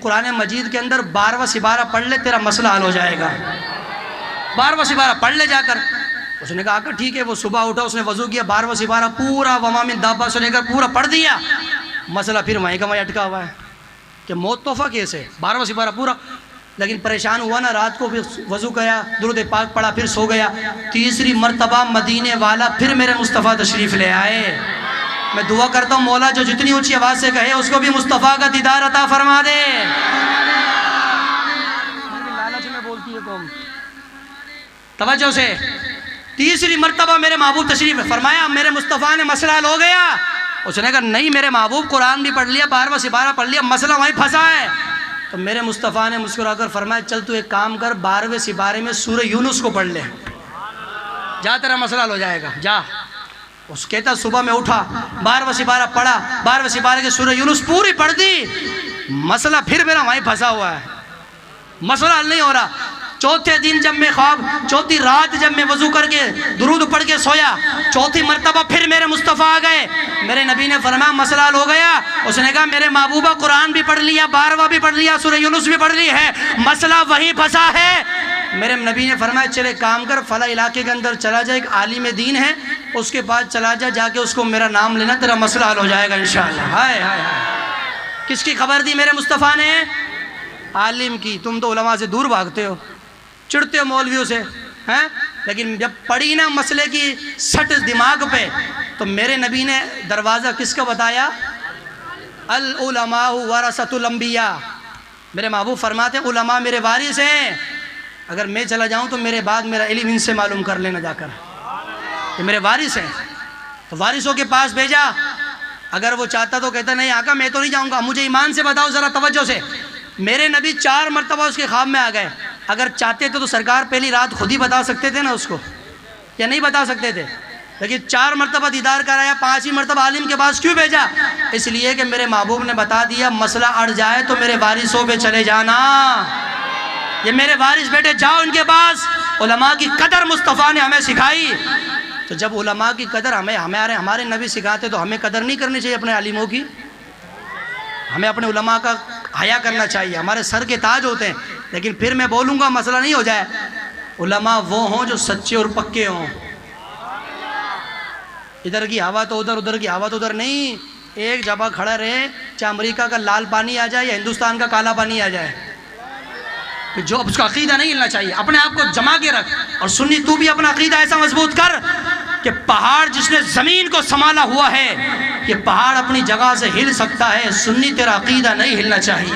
قرآن مجید کے اندر 12واں سپارہ پڑھ لے، تیرا مسئلہ حل ہو جائے گا، 12واں سپارہ پڑھ لے جا کر۔ اس نے کہا آقا ٹھیک ہے، وہ صبح اٹھا، اس نے وضو کیا، 12واں سپارہ پورا وما من دابہ سے لے کر پورا پڑھ دیا، مسئلہ پھر وہیں کا وہیں اٹکا ہوا ہے کہ موت تحفہ کیسے، 12واں سپارہ پورا، لیکن پریشان ہوا نا، رات کو پھر وضو کیا، درود پاک پڑھا، پھر سو گیا، تیسری مرتبہ مدینے والا پھر میرے مصطفیٰ تشریف لے آئے۔ میں دعا کرتا ہوں مولا جو جتنی اونچی آواز سے کہے اس کو بھی مصطفیٰ کا دیدار عطا فرما دے۔ لالچ میں بولتی ہے قوم، توجہ سے، تیسری مرتبہ میرے محبوب تشریف فرمایا، میرے مصطفیٰ نے مسئلہ حل ہو گیا۔ اس نے کہا نہیں میرے محبوب، قرآن بھی پڑھ لیا، 12واں سپارہ پڑھ لیا، مسئلہ وہیں پھنسا ہے۔ تو میرے مصطفیٰ نے مسکرا کر فرمایا چل تو ایک کام کر، 12ویں سپارے میں سورہ یونس کو پڑھ لے، جا تیرا مسئلہ حل ہو جائے گا، جا۔ اس کہتا صبح میں اٹھا، 12واں سپارہ پڑھا، 12ویں سپارے کی سورہ یونس پوری پڑھ دی، مسئلہ پھر میرا وہیں پھنسا ہوا ہے، مسئلہ حل نہیں ہو رہا۔ چوتھے دن جب میں چوتھی رات جب میں وضو کر کے درود پڑھ کے سویا، چوتھی مرتبہ پھر میرے مصطفیٰ آ گئے، میرے نبی نے فرمایا مسئلہ حل ہو گیا۔ اس نے کہا میرے محبوبہ قرآن بھی پڑھ لیا، 12واں بھی پڑھ لیا، سورہ یونس بھی پڑھ لی ہے، مسئلہ وہیں پھنسا ہے۔ میرے نبی نے فرمایا چلے کام کر، فلاں علاقے کے اندر چلا جائے، ایک عالم دین ہے، اس کے پاس چلا جا، جا کے اس کو میرا نام لینا، تیرا مسئلہ حل ہو جائے گا انشاءاللہ۔ ہائے ہائے ہائے، کس کی خبر دی میرے مصطفیٰ نے؟ عالم کی۔ تم تو علماء سے دور بھاگتے ہو، چڑھتے ہو مولویوں سے، ہیں، لیکن جب پڑی نا مسئلے کی سٹ دماغ پہ، تو میرے نبی نے دروازہ کس کا بتایا؟ العلماء ورثۃ الانبیاء۔ میرے محبوب فرماتے ہیں علماء میرے وارث ہیں، اگر میں چلا جاؤں تو میرے بعد میرا علم ان سے معلوم کر لینا جا کر، کہ میرے وارث ہیں۔ تو وارثوں کے پاس بھیجا، اگر وہ چاہتا تو کہتا نہیں آقا میں تو نہیں جاؤں گا، مجھے ایمان سے بتاؤ ذرا توجہ سے۔ میرے نبی 4 مرتبہ اس کے خواب میں آ گئے، اگر چاہتے تھے تو سرکار پہلی رات خود ہی بتا سکتے تھے نا اس کو، یا نہیں بتا سکتے تھے، لیکن 4 مرتبہ دیدار کرایا، 5ویں مرتبہ عالم کے پاس کیوں بھیجا؟ اس لیے کہ میرے محبوب نے بتا دیا مسئلہ اڑ جائے تو میرے وارثوں پہ چلے جانا، یہ میرے وارث بیٹے جاؤ ان کے پاس۔ علماء کی قدر مصطفیٰ نے ہمیں سکھائی، تو جب علماء کی قدر ہمارے نبی سکھاتے تو ہمیں قدر نہیں کرنی چاہیے اپنے عالموں کی، ہمیں اپنے علماء کا حیا کرنا چاہیے، ہمارے سر کے تاج ہوتے ہیں۔ لیکن پھر میں بولوں گا مسئلہ نہیں ہو جائے، علماء وہ ہوں جو سچے اور پکے ہوں، ادھر کی ہوا تو ادھر، ادھر کی ہوا تو ادھر نہیں، ایک جگہ کھڑا رہے، چاہے امریکہ کا لال پانی آ جائے یا ہندوستان کا کالا پانی آ جائے، جو اس کا عقیدہ نہیں ہلنا چاہیے، اپنے آپ کو جما کے رکھ۔ اور سنی تو بھی اپنا عقیدہ ایسا مضبوط کر کہ پہاڑ جس نے زمین کو سنبھالا ہوا ہے، یہ پہاڑ اپنی جگہ سے ہل سکتا ہے، سنی تیرا عقیدہ نہیں ہلنا چاہیے،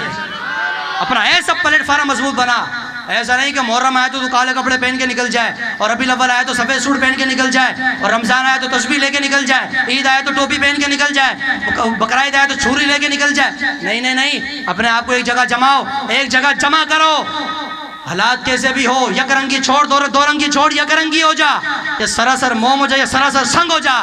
اپنا ایسا پلیٹ فارم مضبوط بنا، ایسا نہیں کہ محرم آئے تو کالے کپڑے پہن کے نکل جائے، اور ربیع الاول آئے تو سفید سوٹ پہن کے نکل جائے، اور رمضان آئے تو تسبیح لے کے نکل جائے، عید آئے تو ٹوپی پہن کے نکل جائے، بقرعید آئے تو چھری لے کے نکل جائے۔ نہیں نہیں نہیں، اپنے آپ کو ایک جگہ جماؤ، ایک جگہ جمع کرو، حالات کیسے بھی ہو، یک رنگی چھوڑ دو رنگی چھوڑ یک رنگی ہو جا، یا سراسر موم ہو جا یا سراسر سنگ ہو جا،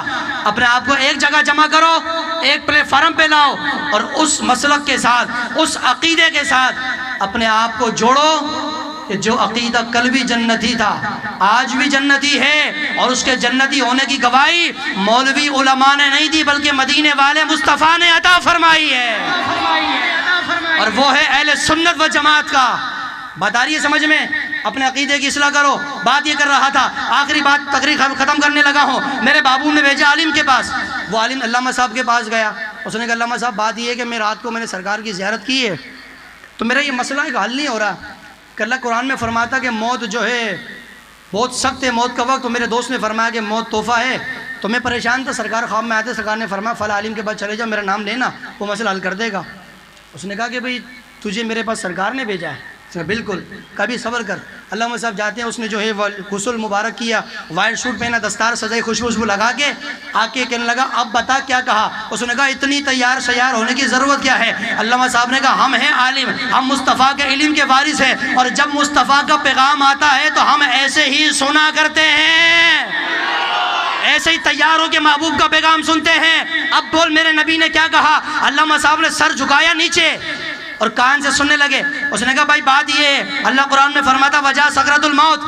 اپنے آپ کو ایک جگہ جمع کرو، ایک پلیٹ فارم پہ لاؤ، اور اس مسلک کے ساتھ، اس عقیدے کے ساتھ اپنے آپ کو جوڑو، کہ جو عقیدہ کل بھی جنتی تھا آج بھی جنتی ہے، اور اس کے جنتی ہونے کی گواہی مولوی علماء نے نہیں دی بلکہ مدینے والے مصطفیٰ نے عطا فرمائی ہے، اور وہ ہے اہل سنت و جماعت کا۔ بات آ رہی ہے سمجھ میں؟ اپنے عقیدے کی اصلاح کرو۔ بات یہ کر رہا تھا، آخری بات تقریر ختم کرنے لگا ہوں، میرے بابو نے بھیجا عالم کے پاس، وہ عالم علامہ صاحب کے پاس گیا، اس نے کہا علامہ صاحب بات یہ ہے کہ میں رات کو میں نے سرکار کی زیارت کی ہے، تو میرا یہ مسئلہ ایک حل نہیں ہو رہا کہ اللہ قرآن میں فرماتا کہ موت جو ہے بہت سخت ہے موت کا وقت، تو میرے دوست نے فرمایا کہ موت تحفہ ہے، تو میں پریشان تھا، سرکار خواب میں آتے، سرکار نے فرمایا فلاں عالم کے پاس چلے جاؤ، میرا نام لینا، وہ مسئلہ حل کر دے گا۔ اس نے کہا کہ بھئی تجھے میرے پاس سرکار نے بھیجا ہے؟ بالکل، کبھی صبر کر۔ علامہ صاحب جاتے ہیں، اس نے جو ہے غسل مبارک کیا، وائٹ سوٹ پہنا، دستار سجائی، خوشبو لگا کے آ کے کہنے لگا اب بتا کیا کہا؟ اس نے کہا اتنی تیار شیار ہونے کی ضرورت کیا ہے؟ علامہ صاحب نے کہا ہم ہیں عالم، ہم مصطفیٰ کے علم کے وارث ہیں، اور جب مصطفیٰ کا پیغام آتا ہے تو ہم ایسے ہی سنا کرتے ہیں، ایسے ہی تیار ہو کے محبوب کا پیغام سنتے ہیں۔ اب بول میرے نبی نے کیا کہا؟ علامہ صاحب نے سر جھکایا نیچے اور کان سے سننے لگے۔ اس نے کہا بھائی بات یہ ہے، اللہ قرآن میں فرماتا وجا سکرات الموت،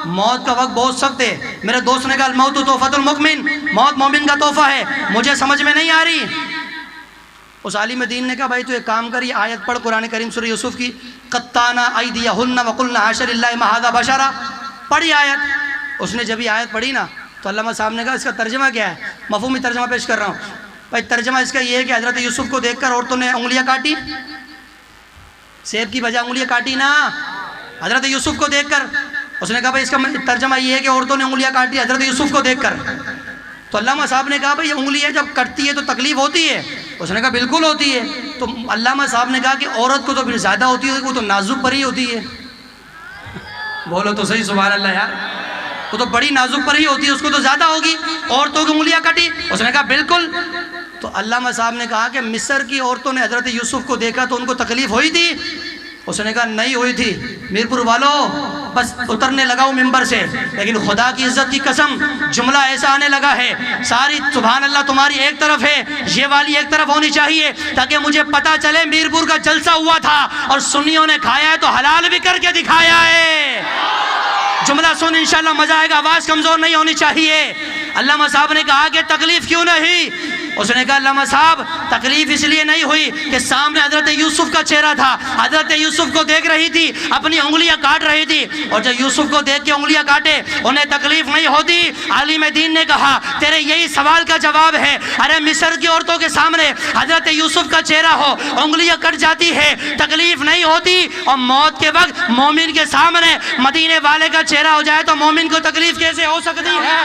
موت کا وقت بہت سخت ہے۔ میرے دوست نے کہا الموت تحفۃ المؤمن، موت مومن کا تحفہ ہے، مجھے سمجھ میں نہیں آ رہی۔ اس عالم دین نے کہا بھائی تو ایک کام کر، یہ آیت پڑھ قرآن کریم سورہ یوسف کی، قطعنا ایدیہن وقلنا حاشا للہ ما ھذا بشرا، پڑھی آیت۔ اس نے جب یہ آیت پڑھی نا تو علامہ صاحب نے کہا اس کا ترجمہ کیا ہے؟ مفہومی ترجمہ پیش کر رہا ہوں بھائی، ترجمہ اس کا یہ ہے کہ حضرت یوسف کو دیکھ کر عورتوں نے انگلیاں کاٹی، سیب کی بجائے انگلیاں کاٹی نا حضرت یوسف کو دیکھ کر۔ اس نے کہا بھائی اس کا ترجمہ یہ ہے کہ عورتوں نے انگلیاں کاٹی حضرت یوسف کو دیکھ کر۔ تو علامہ صاحب نے کہا بھائی یہ انگلیاں جب کٹتی ہے تو تکلیف ہوتی ہے؟ اس نے کہا بالکل ہوتی ہے۔ تو علامہ صاحب نے کہا کہ عورت کو تو پھر زیادہ ہوتی ہے، وہ تو نازک پر ہی ہوتی ہے۔ بولو تو صحیح سبحان اللہ یار، وہ تو بڑی نازک پر ہی ہوتی ہے، اس کو تو زیادہ ہوگی، عورتوں کی انگلیاں کٹی؟ اس نے کہا بالکل۔ تو علامہ صاحب نے کہا کہ مصر کی عورتوں نے حضرت یوسف کو دیکھا تو ان کو تکلیف ہوئی تھی؟ اس نے کہا نہیں ہوئی تھی۔ میرپور والوں بس اترنے لگا ہوں ممبر سے، لیکن خدا کی عزت کی قسم جملہ ایسا آنے لگا ہے، ساری سبحان اللہ تمہاری ایک طرف ہے، یہ والی ایک طرف ہونی چاہیے، تاکہ مجھے پتا چلے میرپور کا جلسہ ہوا تھا اور سنیوں نے کھایا ہے تو حلال بھی کر کے دکھایا ہے۔ جملہ سن انشاءاللہ مزہ آئے گا، آواز کمزور نہیں ہونی چاہیے۔ علامہ صاحب نے کہا کہ تکلیف کیوں نہیں؟ اس نے کہا علامہ صاحب تکلیف اس لیے نہیں ہوئی کہ سامنے حضرت یوسف کا چہرہ تھا، حضرت یوسف کو دیکھ رہی تھی، اپنی انگلیاں کاٹ رہی تھی، اور جب یوسف کو دیکھ کے انگلیاں کاٹے انہیں تکلیف نہیں ہوتی۔ عالم دین نے کہا تیرے یہی سوال کا جواب ہے، ارے مصر کی عورتوں کے سامنے حضرت یوسف کا چہرہ ہو، انگلیاں کٹ جاتی ہے، تکلیف نہیں ہوتی، اور موت کے وقت مومن کے سامنے مدینے والے کا چہرہ ہو جائے تو مومن کو تکلیف کیسے ہو سکتی ہے؟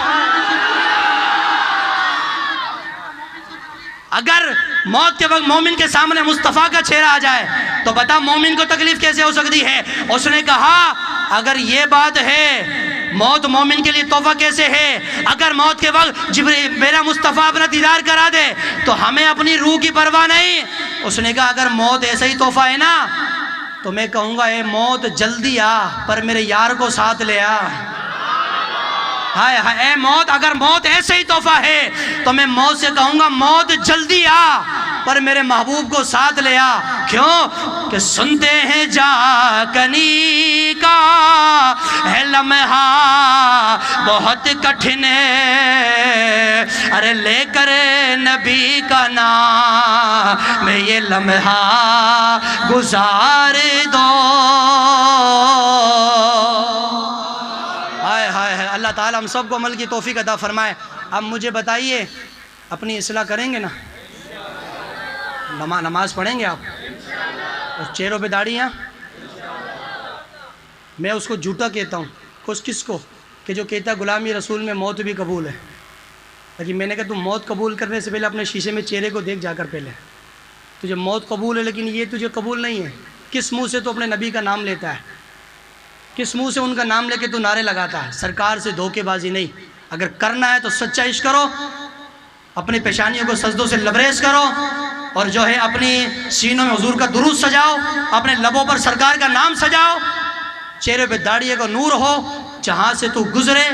اگر موت کے وقت مومن کے سامنے مصطفیٰ کا چہرہ آ جائے تو بتا مومن کو تکلیف کیسے ہو سکتی ہے؟ اس نے کہا اگر یہ بات ہے موت مومن کے لیے تحفہ کیسے ہے؟ اگر موت کے وقت جبریل میرا مصطفیٰ اپنا دیدار کرا دے تو ہمیں اپنی روح کی پرواہ نہیں۔ اس نے کہا اگر موت ایسا ہی تحفہ ہے نا تو میں کہوں گا اے موت جلدی آ پر میرے یار کو ساتھ لے آ۔ ہائے ہائے اے موت، اگر موت ایسے ہی تحفہ ہے تو میں موت سے کہوں گا موت جلدی آ پر میرے محبوب کو ساتھ لے آ۔ کیوں کہ سنتے ہیں جا کنی کا ہے لمحہ بہت کٹھن، ارے لے کر نبی کا نام میں یہ لمحہ گزار دو۔ اللہ تعالیٰ ہم سب کو عمل کی توفیق عطا فرمائے۔ اب مجھے بتائیے اپنی اصلاح کریں گے نا؟ نماز پڑھیں گے آپ؟ اور چہروں پہ داڑھیاں؟ میں اس کو جھوٹا کہتا ہوں، کس کو کہ جو کہتا ہے غلامی رسول میں موت بھی قبول ہے، لیکن میں نے کہا تم موت قبول کرنے سے پہلے اپنے شیشے میں چہرے کو دیکھ جا کر پہلے، تجھے موت قبول ہے لیکن یہ تجھے قبول نہیں ہے۔ کس منہ سے تو اپنے نبی کا نام لیتا ہے؟ کس منہ سے ان کا نام لے کے تو نعرے لگاتا ہے؟ سرکار سے دھوکے بازی نہیں۔ اگر کرنا ہے تو سچا عشق کرو، اپنی پیشانیوں کو سجدوں سے لبریز کرو، اور جو ہے اپنی سینوں میں حضور کا درود سجاؤ، اپنے لبوں پر سرکار کا نام سجاؤ، چہرے پہ داڑھی کا نور ہو، جہاں سے تو گزرے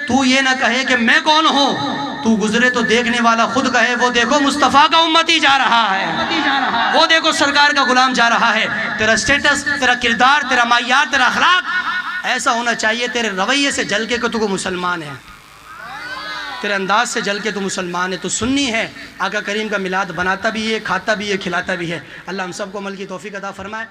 تو یہ نہ کہے کہ میں کون ہوں، تو گزرے تو دیکھنے والا خود کہے وہ دیکھو مصطفیٰ کا امتی جا رہا ہے، وہ دیکھو سرکار کا غلام جا رہا ہے۔ تیرا سٹیٹس، تیرا کردار، تیرا معیار، تیرا اخلاق ایسا ہونا چاہیے تیرے رویے سے جل کے کہ تو کو مسلمان ہے، تیرے انداز سے جل کے تو مسلمان ہے، تو سنی ہے، آقا کریم کا میلاد بناتا بھی ہے، کھاتا بھی ہے، کھلاتا بھی ہے۔ اللہ ہم سب کو عمل کی توفیق عطا فرمائے۔